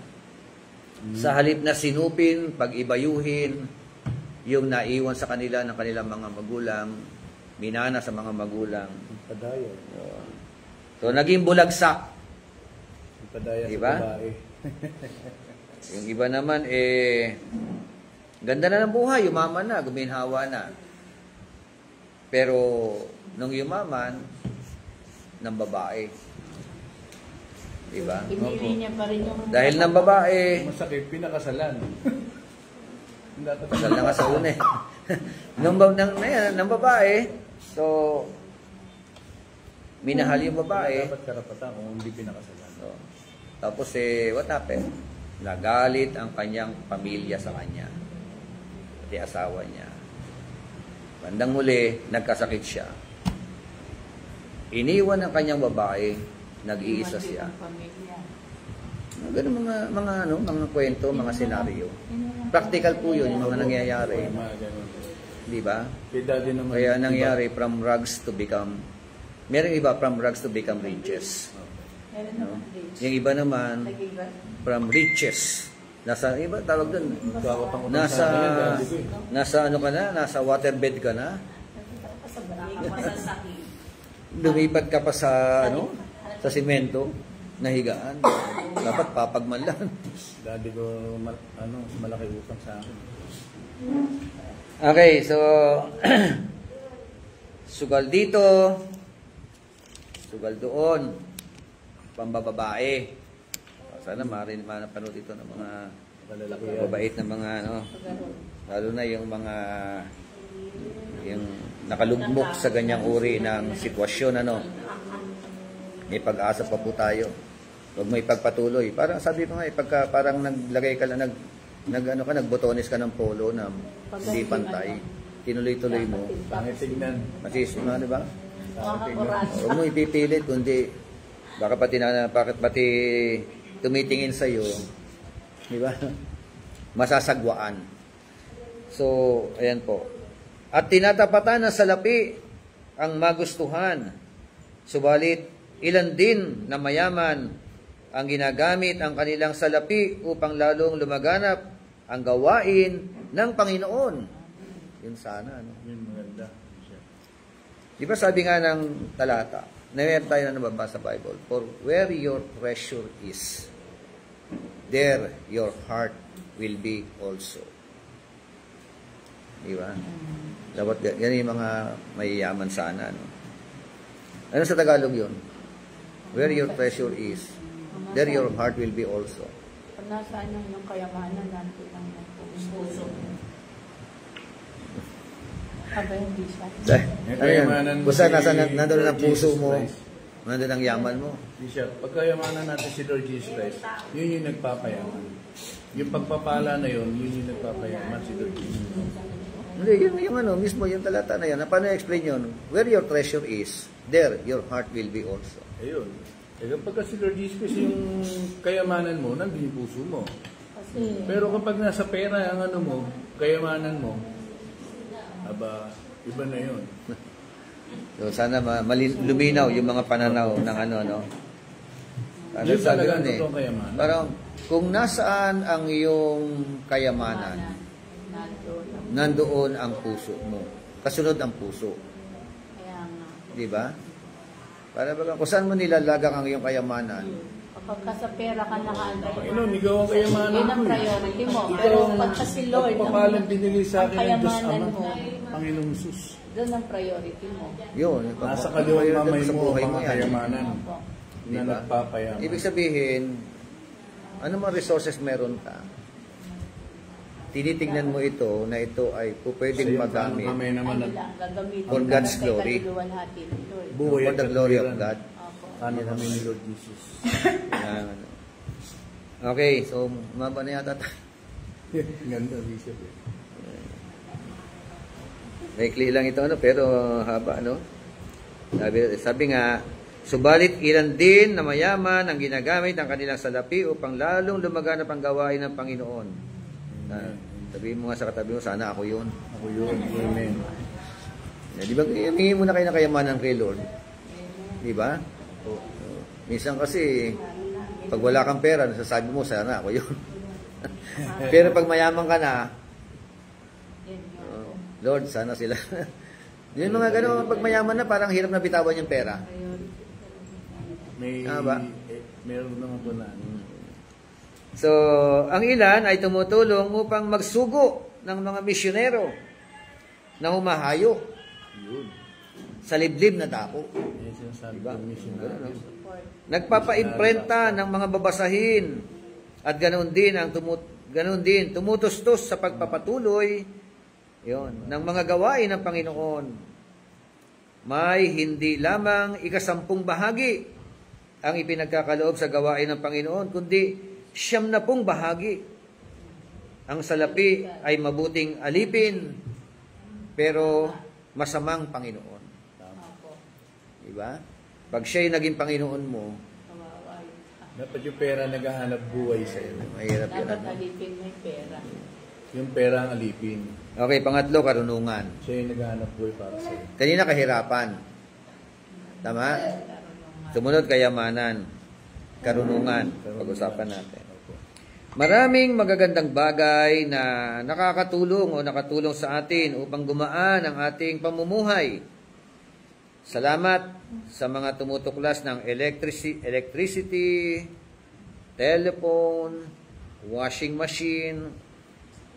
sa halip na sinupin, pag-ibayuhin, yung naiwan sa kanila ng kanilang mga magulang, minana sa mga magulang. Padaya. So, naging bulagsak. Padaya Diba? sa babae. Yung iba naman, ganda na ng buhay, yumaman na, guminhawa na. Pero, nung yumaman, ng babae. Diba? Pinili niya pa rin yung... Dahil ng babae, Masakit, pinakasalan. kasal na nga sa una eh. ng babae, so, minahal yung babae. Dapat karapatan kung hindi pinakasalan. So, tapos what happened? Nagalit ang kanyang pamilya sa kanya. Pati asawa niya. Bandang huli, nagkasakit siya. Iniwan ang kanyang babae, nag-iisa siya. Ganun mga kwento, mga senaryo. Practical po yun, yung mga nangyayari. Di ba? Kaya nangyari from rags to become, meron iba from rags to become riches. No? Yung iba naman, from riches. Nasa, iba tawag doon, nasa ano ka na, nasa waterbed ka na. Lumipat ka pa sa sa simento na higaan. Dapat papagman lang. Dati ko malaki utang sa akin. Okay, so sugal dito, sugal doon, pambababae. Sana mapanood ito ng mga babait na mga lalo na yung mga yung nakalugmok sa ganyang uri ng sitwasyon, may pag-asa pa po tayo. Huwag mo ipagpatuloy. Parang sabi ko nga, parang naglagay ka lang, nagbotones ka ng polo na hindi pantay. Tinuloy-tuloy mo. Pangit tignan. Masisima, di ba? Huwag mo ipipilit, kundi baka pati tumitingin sa'yo, di ba? Masasagwaan. So, ayan po. At tinatapatan ng salapi ang magustuhan. Subalit, ilan din na mayaman ang ginagamit ang kanilang salapi upang lalong lumaganap ang gawain ng Panginoon. Yun sana, Yun maganda. Di ba sabi nga ng talata, na meron tayo na nababasa sa Bible, for where your treasure is, there your heart will be also. Di ba? Dapat yan yung mga mayayaman sana. Ano sa Tagalog yun? Where your treasure is, there your heart will be also. Pag nasaan yung kayamanan natin ang puso. Aba, hindi siya. Basta nandun ang puso mo, nandun ang yaman mo. Pagkayamanan natin si Lord Jesus Christ, yun yung nagpapayaman. Yung pagpapala na yun yung nagpapayaman si Lord Jesus Christ. Hindi, yung mismo yung talata na yun. Paano i-explain yun? Where your treasure is, there your heart will be also. Ayun. Kapag si Lord Jesus Christ yung kayamanan mo, nandun yung puso mo. Pero kapag nasa pera ang mo, kayamanan mo, aba, iba na yun. So sana luminaw yung mga pananaw ng Yun talaga ang totoong kayamanan. Parang kung nasaan ang iyong kayamanan, nandoon ang puso mo. Kasunod ang puso. Kaya nga. Di ba? Para baga, kung saan mo nilalagang ang iyong kayamanan, Kapag ka sa pera ka nakaantay. Panginoon, ikaw ang kayamanan Yun ang ko. priority mo. Ikaw Pero ang pagka si Lord, pagpapalang binili sa akin ng Diyos kayamanan Ama, mo, Panginoong Jesus. doon ang priority mo. Yun. Nasa kaliwang mamay sa mo buhay ang mo mga yan. kayamanan Opo. na Diba? nagpapayaman. Ibig sabihin, ano mga resources meron ka? Tinitignan mo ito na ito ay pwedeng magamit Kami naman Ano at lang, gagamitin For ka God's na sa glory. kaluluwalhati ni Lord. buhay for at the glory of katwiran. God. Opo. Ano kami ni Lord Jesus. Yan, ano. Okay, so maba na yata tayo. Ganda, Bishop. Maikli lang ito, ano, pero haba, ano? Sabi nga, subalit ilan din na mayaman ang ginagamit ng kanilang salapi upang lalong lumaganap ang gawain ng Panginoon. Sabihin mo nga sa katabi mo, sana ako yun. Ako yun. Amen. Di ba, hingin mo na kayo ng kayamanan kay Lord. Di ba? Minsan kasi, pag wala kang pera, nasasabi mo, sana ako yun. Pero pag mayaman ka na, Lord, sana sila. Yung mga gano'n, pag mayaman na, parang hirap na bitawan yung pera. May, Ba? meron naman po na. So, ang ilan ay tumutulong upang magsugo ng mga misyonero na humahayo Yun. sa liblib na dako. Yan sinasabi Diba? ko, missionary. Nagpapaimprenta ng mga babasahin at ganoon din tumutustos sa pagpapatuloy yon ng mga gawain ng Panginoon. May hindi lamang 10 bahagi ang ipinagkakaloob sa gawain ng Panginoon, kundi 90 bahagi. Ang salapi ay mabuting alipin, pero masamang Panginoon. Diba? Pag siya'y naging Panginoon mo, Dapat yung pera naghahanap buhay sa iyo. mahirap yan. Dapat Ano? alipin mo yung pera. Yung pera ang alipin. Okay, pangatlo, karunungan. Siya yung naghahanap buhay para sa iyo. Kanina, kahirapan. Tama? Sumunod, kayamanan. Karunungan. Pag-usapan natin. Maraming magagandang bagay na nakakatulong o nakatulong sa atin upang gumaan ang ating pamumuhay. Salamat sa mga tumutuklas ng electricity, telephone, washing machine,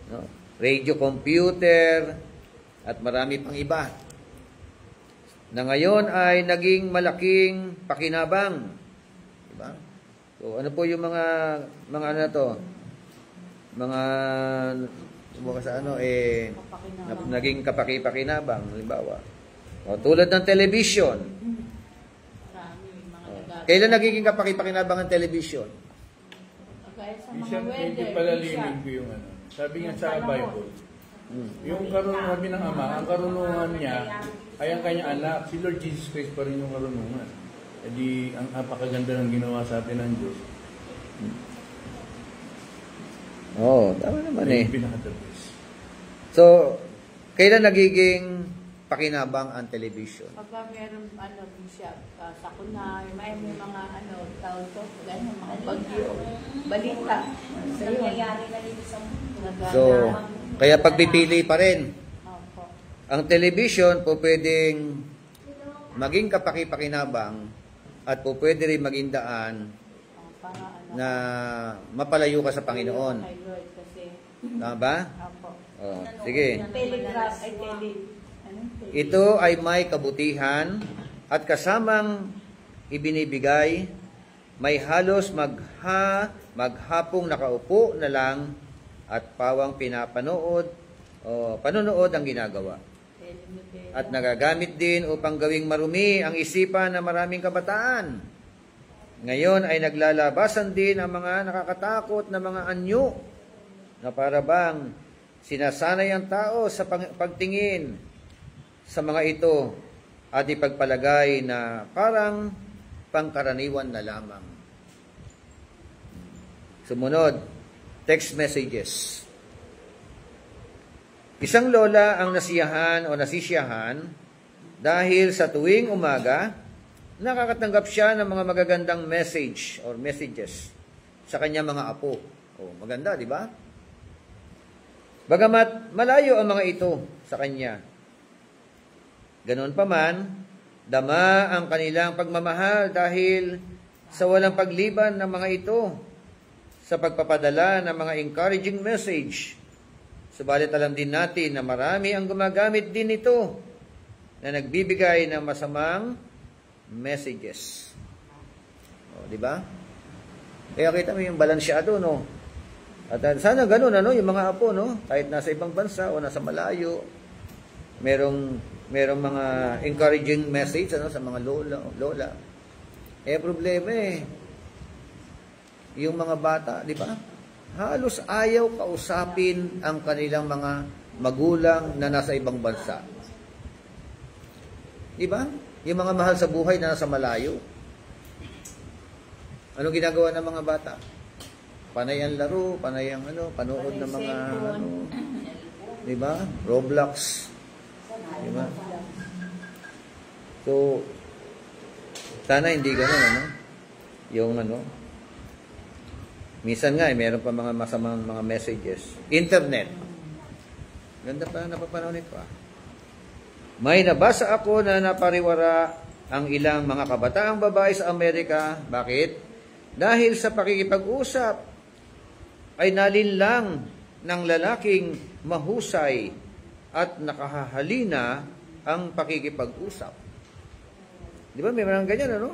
no, radio computer, at marami pang iba na ngayon ay naging malaking pakinabang. Diba? So, ano po yung mga ano na to? Mga sa ano naging kapaki-pakinabang, halimbawa. O, tulad ng television. Marami, mga nagagawa. Kailan nagiging kapaki-pakinabang ang television? Kaya sa mga Bishop, medyo weather, palalimin ko yung ano. Sabi nga sa Bible, yung karunungan sabi ng Ama, ang karunungan niya ay ang kanyang anak. Si Lord Jesus Christ pa rin yung karunungan. E di, ang napakaganda ng ginawa sa atin ng Diyos. Oo, tama naman eh. Yung pinaka-the-best. So, kailan nagiging pakinabang ang television? Pagka meron Bishop, sakuna, may mga tawag to, ganyan, mga bagyo, balita. So, Nangyayari na dito sa mundo. So, kaya pagpipili pa rin. Opo. Ang television po pwedeng maging kapaki-pakinabang at po pwede rin maging daan Para na mapalayo ka sa Panginoon. Kay Lord kasi, Tama ba? opo. Oh, sige. Telegraph ay anong tele? Ito ay may kabutihan at kasamang ibinibigay, may halos maghapong nakaupo na lang at pawang pinapanood o panonood ang ginagawa. At nagagamit din upang gawing marumi ang isipan ng maraming kabataan. Ngayon ay naglalabasan din ang mga nakakatakot na mga anyo na para bang sinasanay ang tao sa pagtingin sa mga ito at ipagpalagay na parang pangkaraniwan na lamang. Sumunod, text messages. Isang lola ang nasiyahan o nasisiyahan dahil sa tuwing umaga, nakakatanggap siya ng mga magagandang message or messages sa kanyang mga apo. Oh, maganda, di ba? Bagamat malayo ang mga ito sa kanya. Ganoon pa man, dama ang kanilang pagmamahal dahil sa walang pagliban ng mga ito sa pagpapadala ng mga encouraging message. Subalit alam din natin na marami ang gumagamit din ito na nagbibigay ng masamang messages. O, di ba? Kaya kita mo yung balansyado, no? At sana ganun, ano, yung mga apo, no? Kahit nasa ibang bansa o nasa malayo, merong mga encouraging message, ano, sa mga lola. Problema yung mga bata, di ba? Halos ayaw kausapin ang kanilang mga magulang na nasa ibang bansa. Di ba? Yung mga mahal sa buhay na nasa malayo. Anong ginagawa ng mga bata? Panay ang laro, panay ang panood ng mga di ba? Roblox. Di ba? So, sana hindi gano'n, yung minsan nga, meron pa mga masamang mga messages. Internet. Ganda pa napapanahon nito, May nabasa ako na napariwara ang ilang mga kabataang babae sa Amerika. Bakit? Dahil sa pakikipag-usap ay nalinlang ng lalaking mahusay at nakahahalina ang pakikipag-usap. Di ba? May mga ganyan,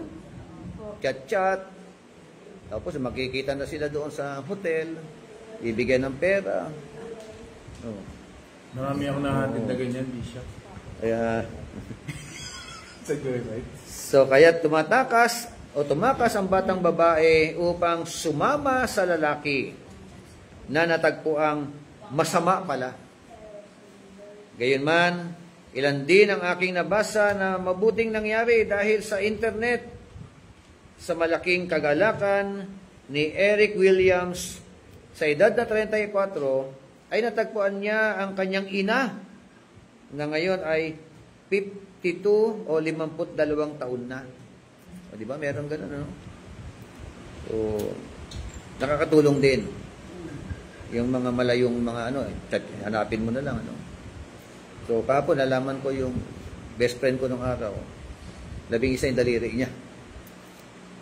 Chat-chat. Tapos makikita na sila doon sa hotel, ibigyan ng pera. Marami ako nahatid na ganyan, di siya. Kaya, right? so kaya tumakas ang batang babae upang sumama sa lalaki na natagpuang masama pala. Gayunman, ilan din ang aking nabasa na mabuting nangyari dahil sa internet. Sa malaking kagalakan ni Eric Williams, sa edad na 34, ay natagpuan niya ang kanyang ina na ngayon ay 52 o 52 taon na. O, di ba? Meron ganun, So, nakakatulong din. Yung mga malayong mga hanapin mo na lang, So, kahapon, nalaman ko yung best friend ko nung araw. 11 yung daliri niya.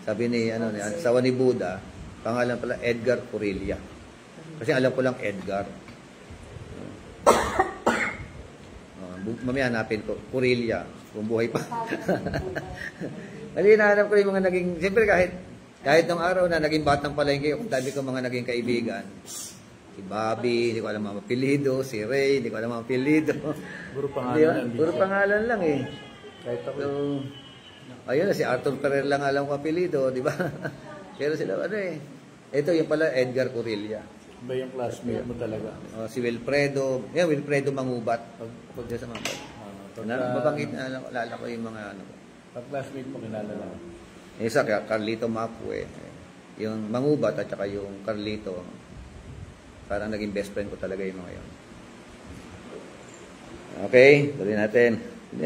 Sabi ni asawa ni Buddha, pangalan pala Edgar Corilla. Kasi alam ko lang Edgar. Mamaya hanapin ko Corilla kung buhay pa. Mali nahanap ko yung mga naging, siyempre kahit nung araw na naging batang palengke, kung dami ko mga naging kaibigan. Si Bobby, hindi ko alam ang apelido, si Ray, hindi ko alam ang apelido. Puro pangalan. Puro pangalan lang Kahit ako. So, ayun, si Arthur Ferrer lang alam ko apelido, di ba? Pero sila, ito yung pala Edgar Corilla. Ba yung classmate mo talaga? Si Wilfredo, Wilfredo Mangubat. Pag sa mga mabangit na alala ko yung mga Pag classmate mo, kinala lang. Isa, Carlito Mapue. Yung Mangubat at saka yung Carlito. Parang naging best friend ko talaga yung mga yun. Okay, tuloy natin. 50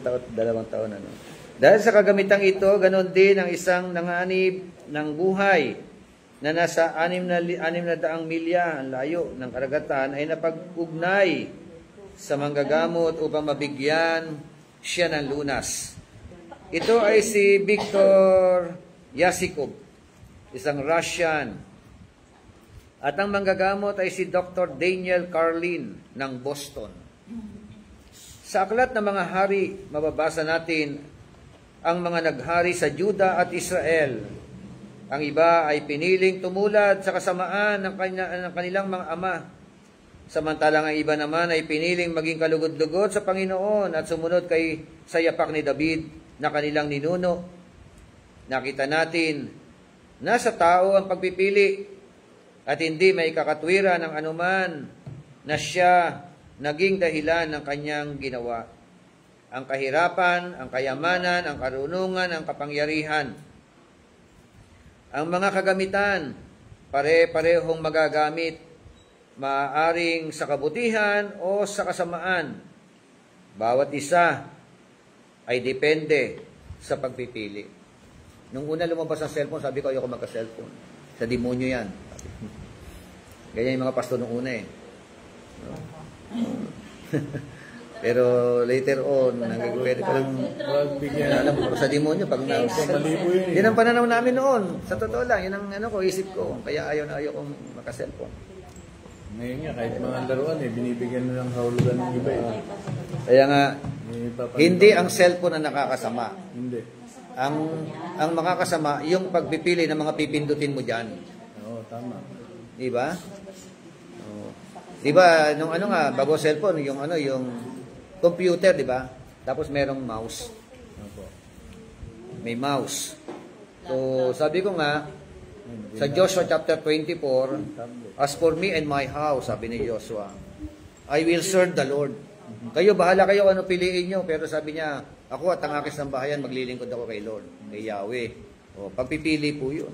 taon, 2 taon, Dahil sa kagamitang ito, ganon din ang isang nanganib ng buhay na nasa 600 milya ang layo ng karagatan ay napag-ugnay sa manggagamot upang mabigyan siya ng lunas. Ito ay si Viktor Yasikov, isang Russian. At ang manggagamot ay si Dr. Daniel Carlin ng Boston. Sa aklat ng mga hari, mababasa natin ang mga naghari sa Juda at Israel. Ang iba ay piniling tumulad sa kasamaan ng kanilang mga ama. Samantalang ang iba naman ay piniling maging kalugod-lugod sa Panginoon at sumunod sa yapak ni David na kanilang ninuno. Nakita natin na sa tao ang pagpipili at hindi may kakatwiran ng anuman na siya naging dahilan ng kanyang ginawa. Ang kahirapan, ang kayamanan, ang karunungan, ang kapangyarihan. Ang mga kagamitan, pare-parehong magagamit, maaaring sa kabutihan o sa kasamaan. Bawat isa ay depende sa pagpipili. Nung una lumabas ang cellphone, sabi ko, ayoko magka-cellphone. Sa demonyo yan. Ganyan yung mga pastor nung una . Pero later on, pwede pa lang Wag bigyan. alam ko sa demonyo pag Mali po yun. Yun ang pananaw namin noon. Sa totoo lang, yun ang isip ko. Kaya ayaw na ayaw kong makaselfon. Ngayon nga, kahit mga laruan binibigyan na ng hawlugan ng iba Kaya nga, May papalitan. hindi ang cellphone ang nakakasama. Hindi. Ang makakasama, yung pagpipili ng mga pipindutin mo dyan. Oo, tama. Di ba? Oh. Di ba, nung bago cellphone, yung computer, di ba? Tapos merong mouse. Opo. May mouse. So, sabi ko nga, sa Joshua chapter 24, as for me and my house, sabi ni Joshua, I will serve the Lord. Kayo, bahala kayo ano piliin nyo. Pero sabi niya, ako at ang aking sambahayan, maglilingkod ako kay Lord, kay Yahweh. O, pagpipili po yun.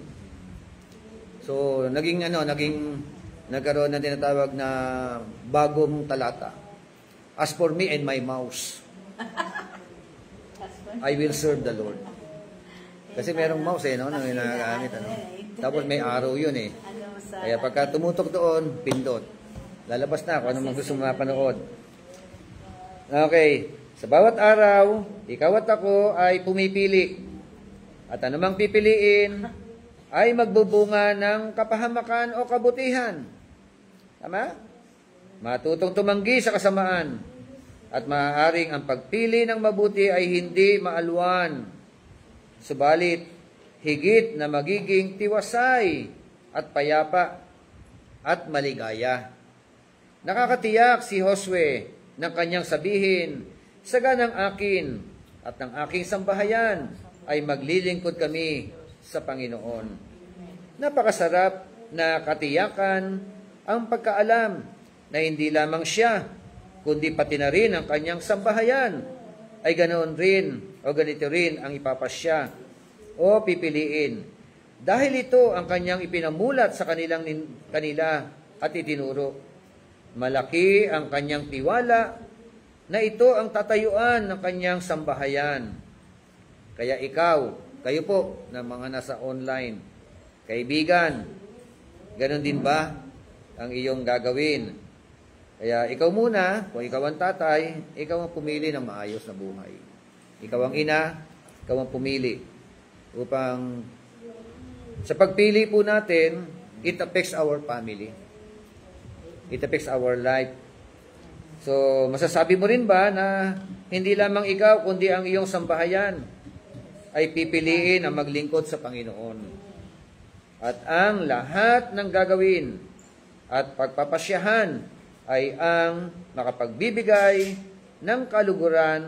So, nagkaroon ng tinatawag na bagong talata. As for me and my mouse, I will serve the Lord. Kasi merong mouse no? Na nagagamit, Tapos may arrow yun Kaya pagka tumutok doon, pindot. Lalabas na kung ano mang gusto mapanood. Okay. Sa bawat araw, ikaw at ako ay pumipili. At anumang pipiliin ay magbubunga ng kapahamakan o kabutihan. Tama? Matutong tumanggi sa kasamaan. At maaaring ang pagpili ng mabuti ay hindi maalwan. Subalit, higit na magiging tiwasay at payapa at maligaya. Nakakatiyak si Josue ng kanyang sabihin, saganang akin at ng aking sambahayan ay maglilingkod kami sa Panginoon. Napakasarap na katiyakan ang pagkaalam na hindi lamang siya, kundi pati na rin ang kanyang sambahayan ay ganoon rin o ganito rin ang ipapasya o pipiliin. Dahil ito ang kanyang ipinamulat sa kanila at itinuro. Malaki ang kanyang tiwala na ito ang tatayuan ng kanyang sambahayan. Kaya kayo po na mga nasa online, kaibigan, ganon din ba ang iyong gagawin? Kaya ikaw muna, kung ikaw ang tatay, ikaw ang pumili ng maayos na buhay. Ikaw ang ina, ikaw ang pumili. Upang sa pagpili po natin, it affects our family. It affects our life. So, masasabi mo rin ba na hindi lamang ikaw, kundi ang iyong sambahayan ay pipiliin ang maglingkod sa Panginoon. At ang lahat ng gagawin at pagpapasyahan ay ang makapagbibigay ng kaluguran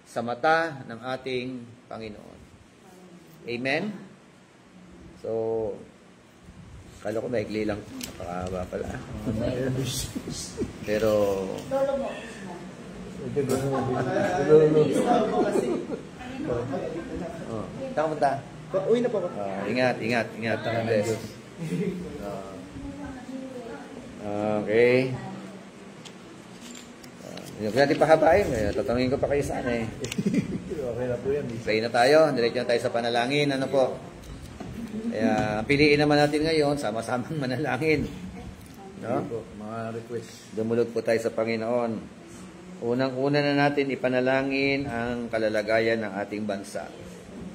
sa mata ng ating Panginoon. Amen? So, kala ko maigli lang. Napakahaba pala. Pero, saan ka punta? Uwi na po ako. Ingat. Okay. Hindi ko natin pahabain. Tatanungin ko pa kayo saan Okay na po yan. Pray na tayo. Diretso na tayo sa panalangin. Ano po? Kaya, piliin naman natin ngayon, sama-samang manalangin. No? Mga request. Dumulog po tayo sa Panginoon. Unang-una na natin ipanalangin ang kalalagayan ng ating bansa.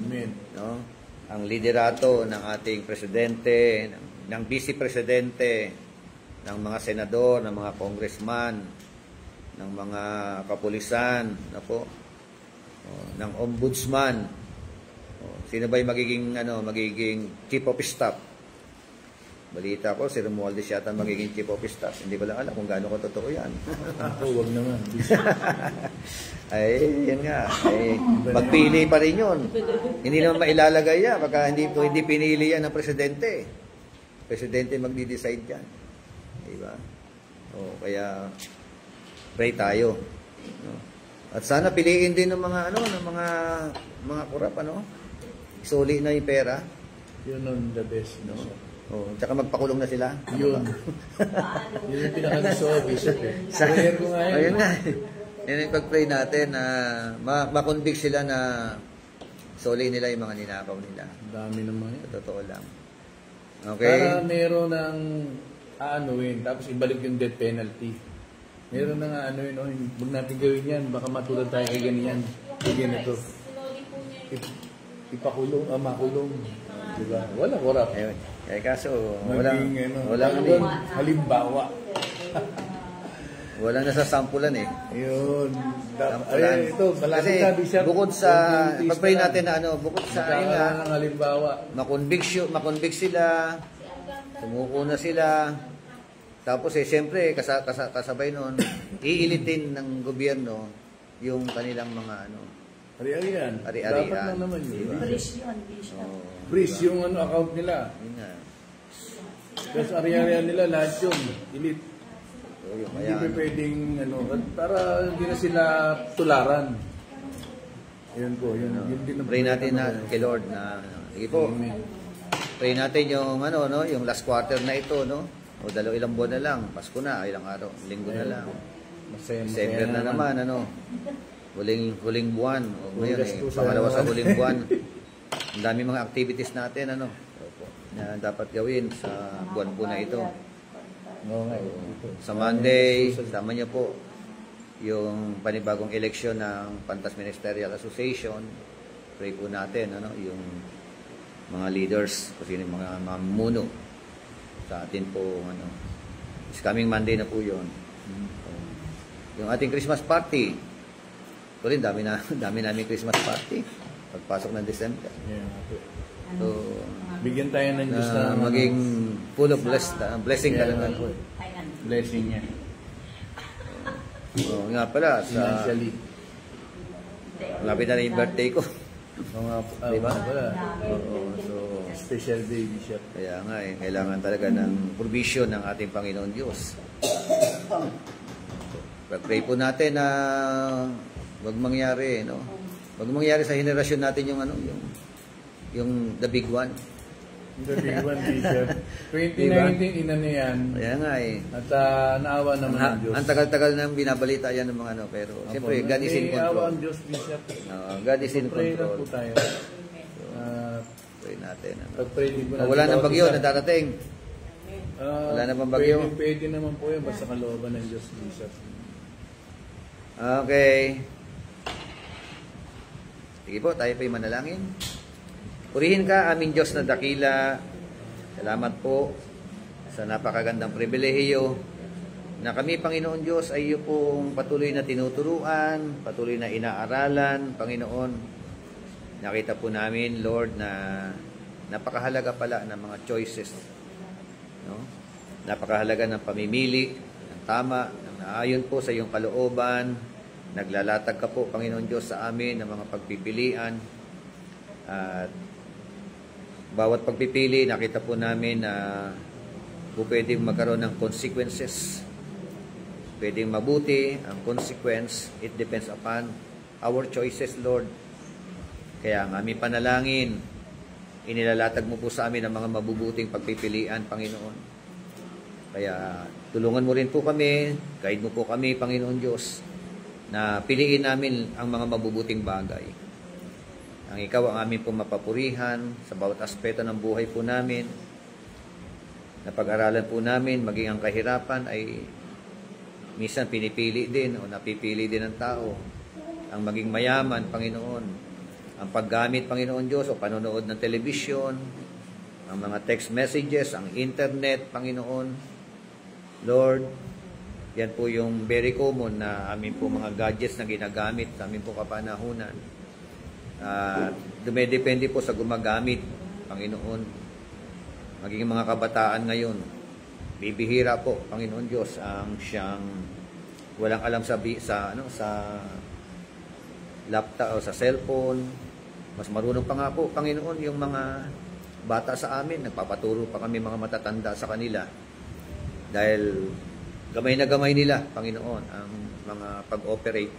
Amen. No? Ang liderato ng ating presidente, ng vice-presidente, ng mga senador, ng mga congressman, ng mga kapulisan, ng ombudsman. Sino ba yung magiging chief of staff? Balita ko, si Romualdez yata magiging chief of staff. Hindi ko lang alam kung gaano ko totoo yan. Huwag naman. Ay, yan nga. Magpili pa rin yun. Hindi naman mailalagay yan. Baka hindi pinili yan ng presidente. Presidente magdi-decide yan. Diba? Kaya, pray tayo. No? At sana piliin din ng mga mga kurap, Isuli na yung pera. Yun on the best. No? Tsaka magpakulong na sila. Yun. Yun yung pinaka-gusto ko, Bishop. Prayer ko nga yun. Ayun nga. Yan yung pag-pray natin na makonvict sila na suli nila yung mga ninakaw nila. Dami naman yun. Totoo lang. Okay? Para meron ng aanuin, tapos ibalik yung death penalty. Meron na nga ano yun, oh, huwag natin gawin yan, baka matulad tayo kay ganyan. Kay ganito. Sinuli po niya yung Ipakulong, makulong. Diba? Wala korap. Ayun. Kaya kaso, Maging, walang halimbawa. walang nasasampulan eh. Ayun. Sampulan. Ay, ito, malapit Kasi na, Bishop. bukod sa, Convince pag-pray na natin na ano, bukod sa ayun nga, magkakaroon ng halimbawa. makonvict sila, sumuko na sila, tapos siyempre, kasabay noon, iilitin ng gobyerno yung kanilang mga ano, Ari-arian. Ari-arian. Dapat lang naman yun. Diba? Fresh yun, Bishop. Freeze yung ano, account nila. yun nga. Tapos ari-arian nila lahat yun. Elite. So, yun, Hindi kaya, pa pwedeng ano, para hindi na sila tularan. Yun po, yun. Yun din ang pray natin na ano, kay Lord na, sige po, Amen. pray natin yung ano, no, yung last quarter na ito, no, o ilang buwan na lang, Pasko na, ilang araw, linggo na lang. Masaya, December na naman, ano. Huling buwan. O ngayon pangalawa sa huling buwan. Ang dami mga activities natin, ano. Na dapat gawin sa buwan po na ito. Oo nga. Sa Monday, sama niyo po yung panibagong eleksyon ng Pantas Ministerial Association. Pray po natin, ano, yung mga leaders, kasi yung mga mamuno sa atin po, ano. It's coming Monday na po yun. Yung ating Christmas party, ito rin, dami namin Christmas party pagpasok ng December. Yeah. So, Bigyan tayo ng Diyos na maging full of blessing Yeah. talaga. Ayan. blessing niya. So, nga pala, sa Financially. lapit na yung birthday ko. Mga Diba? Wala. Oo, so, Special day, Bishop. kaya nga kailangan talaga ng provision ng ating Panginoon Diyos. Pag-pray po natin na wag mangyari, no? Wag mangyari sa henerasyon natin yung ano, yung the big one. The big one, Bishop. 2019, ina na yan. Kaya nga At naawa naman ng Diyos. ang tagal-tagal nang binabalita yan ng mga ano, pero siyempre God is in Naawa control. ang Diyos, Bishop. God is in Pray na po control. tayo. Pray natin. Ano. Pag-pray din po natin. Wala nang bawat bagyo isa. na darating. Wala na bang bagyo? Pwede naman po yun, basta kalooban ng Diyos, Bishop. Okay. Sige po, tayo po'y manalangin. Purihin ka, aming Diyos na dakila. Salamat po sa napakagandang pribilehiyo na kami, Panginoon Diyos, ay iyo pong patuloy na tinuturuan, patuloy na inaaralan, Panginoon. Nakita po namin, Lord, na napakahalaga pala ng mga choices. No? Napakahalaga ng pamimili, ng tama, ng naayon po sa iyong kalooban. Naglalatag ka po, Panginoon Diyos, sa amin ng mga pagpipilian. At bawat pagpipili, nakita po namin na po pwedeng magkaroon ng consequences. Pwedeng mabuti ang consequence. It depends upon our choices, Lord. Kaya ang aming panalangin, inilalatag mo po sa amin ang mga mabubuting pagpipilian, Panginoon. Kaya tulungan mo rin po kami, guide mo po kami, Panginoon Diyos, na piliin namin ang mga mabubuting bagay. Ang ikaw ang aming pong mapapurihan sa bawat aspeto ng buhay po namin. Na pag-aralan po namin, maging ang kahirapan ay minsan pinipili din o napipili din ng tao. Ang maging mayaman, Panginoon. Ang paggamit, Panginoon Diyos, o panonood ng telebisyon, ang mga text messages, ang internet, Panginoon. Lord, yan po yung very common na amin po mga gadgets na ginagamit sa amin po kapanahunan. Dumedepende po sa gumagamit, Panginoon. Maging mga kabataan ngayon, bibihira po, Panginoon Diyos, ang siyang walang alam sa laptop o sa cellphone. Mas marunong pa nga po, Panginoon, yung mga bata sa amin. Nagpapaturo pa kami mga matatanda sa kanila. Dahil gamay na gamay nila, Panginoon, ang mga pag-operate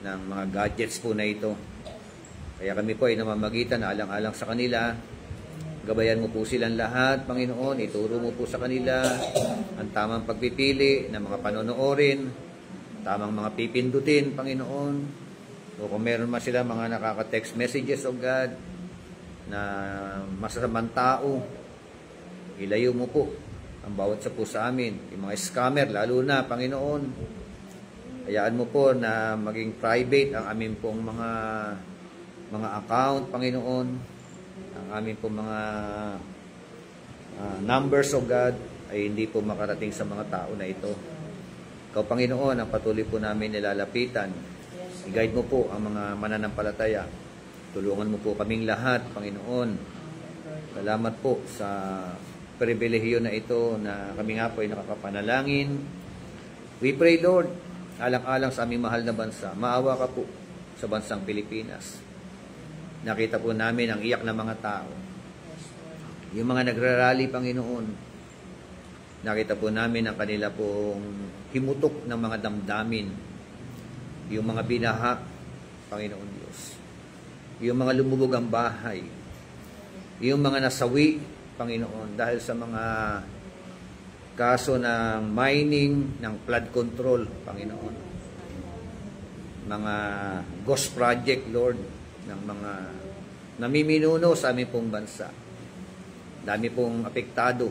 ng mga gadgets po na ito. Kaya kami po ay namamagitan na alang-alang sa kanila. Gabayan mo po silang lahat, Panginoon. Ituro mo po sa kanila ang tamang pagpipili ng mga panonoorin, tamang mga pipindutin, Panginoon. O kung meron man sila mga nakaka-text messages of God na masasamang tao, ilayo mo po ang ang bawat sa po sa amin. Yung mga scammer, lalo na, Panginoon. Hayaan mo po na maging private ang aming pong mga account, Panginoon. Ang aming pong mga numbers, O God, ay hindi po makarating sa mga tao na ito. Ikaw, Panginoon, ang patuloy po namin nilalapitan. I-guide mo po ang mga mananampalataya. Tulungan mo po kaming lahat, Panginoon. Salamat po sa pribilehiyo na ito na kami nga po ay nakakapanalangin. We pray, Lord, alang-alang sa aming mahal na bansa, maawa ka po sa bansang Pilipinas. Nakita po namin ang iyak ng mga tao. Yung mga nagrarally, Panginoon, nakita po namin ang kanila pong himutok ng mga damdamin. Yung mga binaha, Panginoon Diyos. Yung mga lumubog ang bahay. Yung mga nasawi, Panginoon, dahil sa mga kaso ng mining, ng flood control, Panginoon. Mga ghost project, Lord, ng mga namiminuno sa aming pong bansa. Dami pong apektado.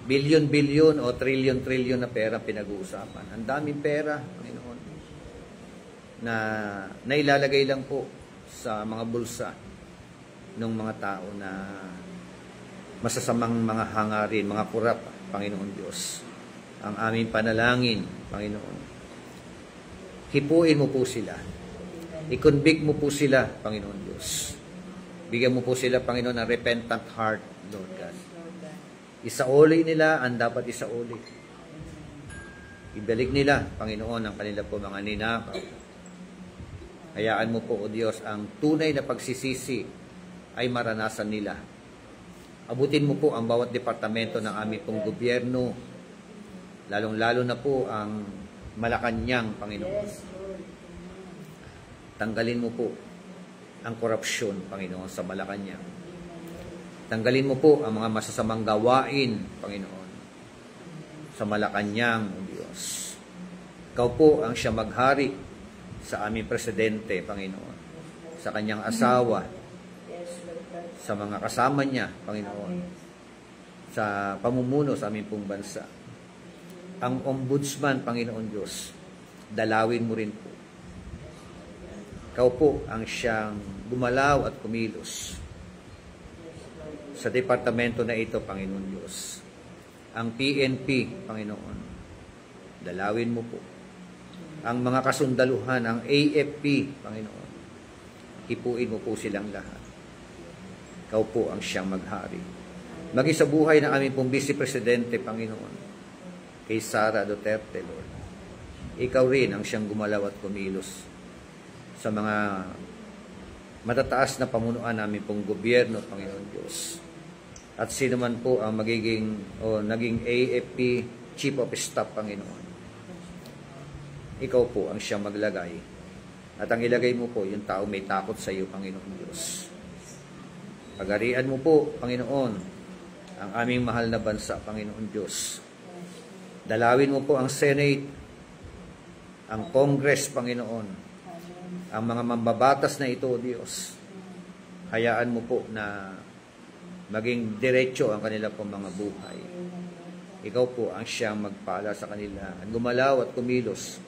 Bilyon-bilyon o trilyon-trilyon na pera pinag-uusapan. Ang daming pera, Panginoon, na nailalagay lang po sa mga bulsa ng mga tao na masasamang mga hangarin, mga kurap, Panginoon Diyos. Ang aming panalangin, Panginoon. Hipuin mo po sila. I-convict mo po sila, Panginoon Diyos. Bigyan mo po sila, Panginoon, ng repentant heart, Lord God. Isauli nila ang dapat isauli. Ibalik nila, Panginoon, ang kanila po mga ninakaw. Hayaan mo po, O Diyos, ang tunay na pagsisisi ay maranasan nila. Abutin mo po ang bawat departamento ng aming pong gobyerno, lalong-lalo na po ang Malacanang, Panginoon. Tanggalin mo po ang korupsyon, Panginoon, sa Malacanang. Tanggalin mo po ang mga masasamang gawain, Panginoon, sa Malacanang, O Diyos. Ikaw po ang siya maghari sa aming presidente, Panginoon, sa kanyang asawa, sa mga kasama niya, Panginoon, sa pamumuno sa aming pong bansa. Ang ombudsman, Panginoon Diyos, dalawin mo rin po. Ikaw po ang siyang gumalaw at kumilos sa departamento na ito, Panginoon Diyos. Ang PNP, Panginoon, dalawin mo po. Ang mga kasundaluhan, ang AFP, Panginoon, hipuin mo po silang lahat. Ikaw po ang siyang maghari. Maging sa buhay ng aming pong Vice Presidente, Panginoon, kay Sara Duterte, Lord. Ikaw rin ang siyang gumalaw at kumilos sa mga matataas na pamunuan namin pong gobyerno, Panginoon Diyos. At sino man po ang naging AFP Chief of Staff, Panginoon. Ikaw po ang siyang maglagay. At ang ilagay mo po, yung tao may takot sa iyo, Panginoon Diyos. Pagarian mo po, Panginoon, ang aming mahal na bansa, Panginoon Diyos. Dalawin mo po ang Senate, ang Congress, Panginoon, ang mga mambabatas na ito, Diyos. Hayaan mo po na maging diretso ang kanila pong mga buhay. Ikaw po ang siyang magpala sa kanila at gumalaw at kumilos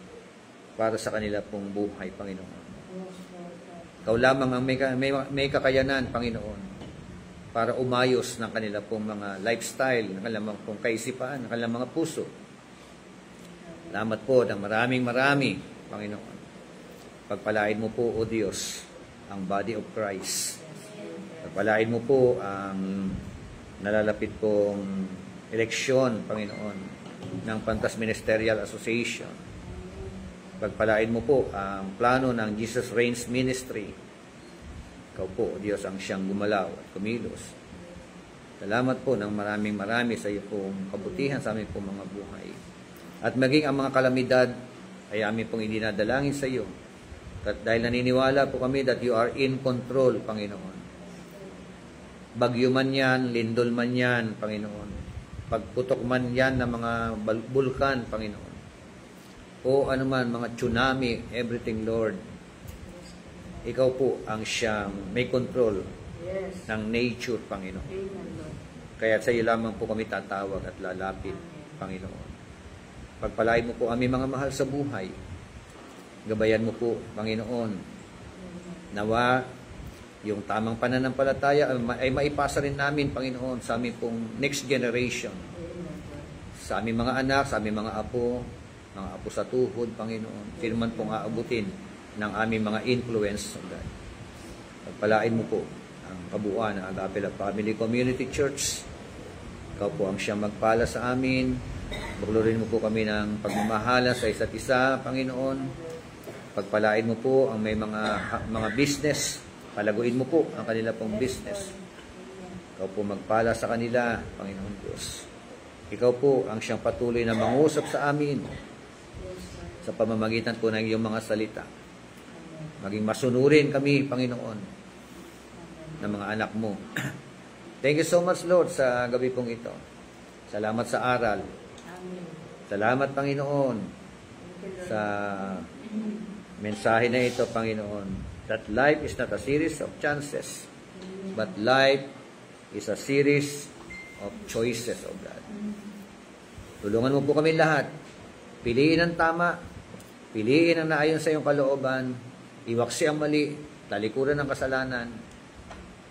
para sa kanila pong buhay, Panginoon. Ikaw lamang ang may kakayanan, Panginoon, para umayos ng kanila pong mga lifestyle, ng kanilang pong kaisipan, ng kanilang mga puso. Salamat po ng maraming, Panginoon. Pagpalain mo po, O Diyos, ang body of Christ. Pagpalain mo po ang nalalapit pong eleksyon, Panginoon, ng Pantas Ministerial Association. Pagpalain mo po ang plano ng Jesus Reigns Ministry. Ikaw po, Diyos, ang siyang gumalaw at kumilos. Salamat po ng maraming sa iyo pong kabutihan sa aming pong mga buhay. At maging ang mga kalamidad ay aming pong idinadalangin sa iyo. At dahil naniniwala po kami that you are in control, Panginoon. Bagyo man yan, lindol man yan, Panginoon. Pagputok man yan ng mga bulkan, Panginoon. O anuman, mga tsunami, everything, Lord. Ikaw po ang siyang may control ng nature, Panginoon. Kaya sa iyo lamang po kami tatawag at lalapit, Panginoon. Pagpalain mo po aming mga mahal sa buhay. Gabayan mo po, Panginoon. Nawa, yung tamang pananampalataya ay maipasa rin namin, Panginoon, sa aming pong next generation. Sa aming mga anak, sa aming mga apo sa tuhod, Panginoon. Sino man pong aabutin ng aming mga influence, God. Pagpalain mo po ang kabuuan ng Agape Love Family Community Church. Ikaw po ang siyang magpala sa amin. Baglurin mo po kami ng pagmamahala sa isa't isa, Panginoon. Pagpalain mo po ang may mga business. Palaguin mo po ang kanila pong business. Ikaw po magpala sa kanila, Panginoon Diyos. Ikaw po ang siyang patuloy na mangusap sa amin sa pamamagitan po ng iyong mga salita. Maging masunurin kami, Panginoon, ng mga anak mo. Thank you so much, Lord, sa gabi pong ito. Salamat sa aral. Salamat, Panginoon, sa mensahe na ito, Panginoon, that life is not a series of chances, but life is a series of choices, oh God. Tulungan mo po kami lahat. Piliin ang tama, piliin ang naayon sa iyong kalooban, iwaksi ang mali, talikuran ng kasalanan.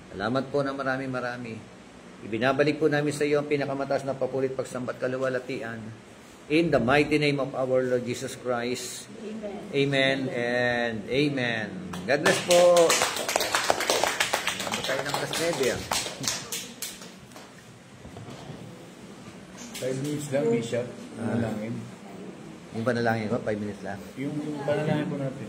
Salamat po ng marami. Ibinabalik po namin sa iyo ang pinakamataas na papulit, pagsambat, kaluwalhatian. In the mighty name of our Lord Jesus Christ. Amen and amen. God bless po. Ano tayo ng alas 9? 5 minutes lang, Bishop. Panalangin. Yung panalangin ko, 5 minutes lang. Yung panalangin po natin.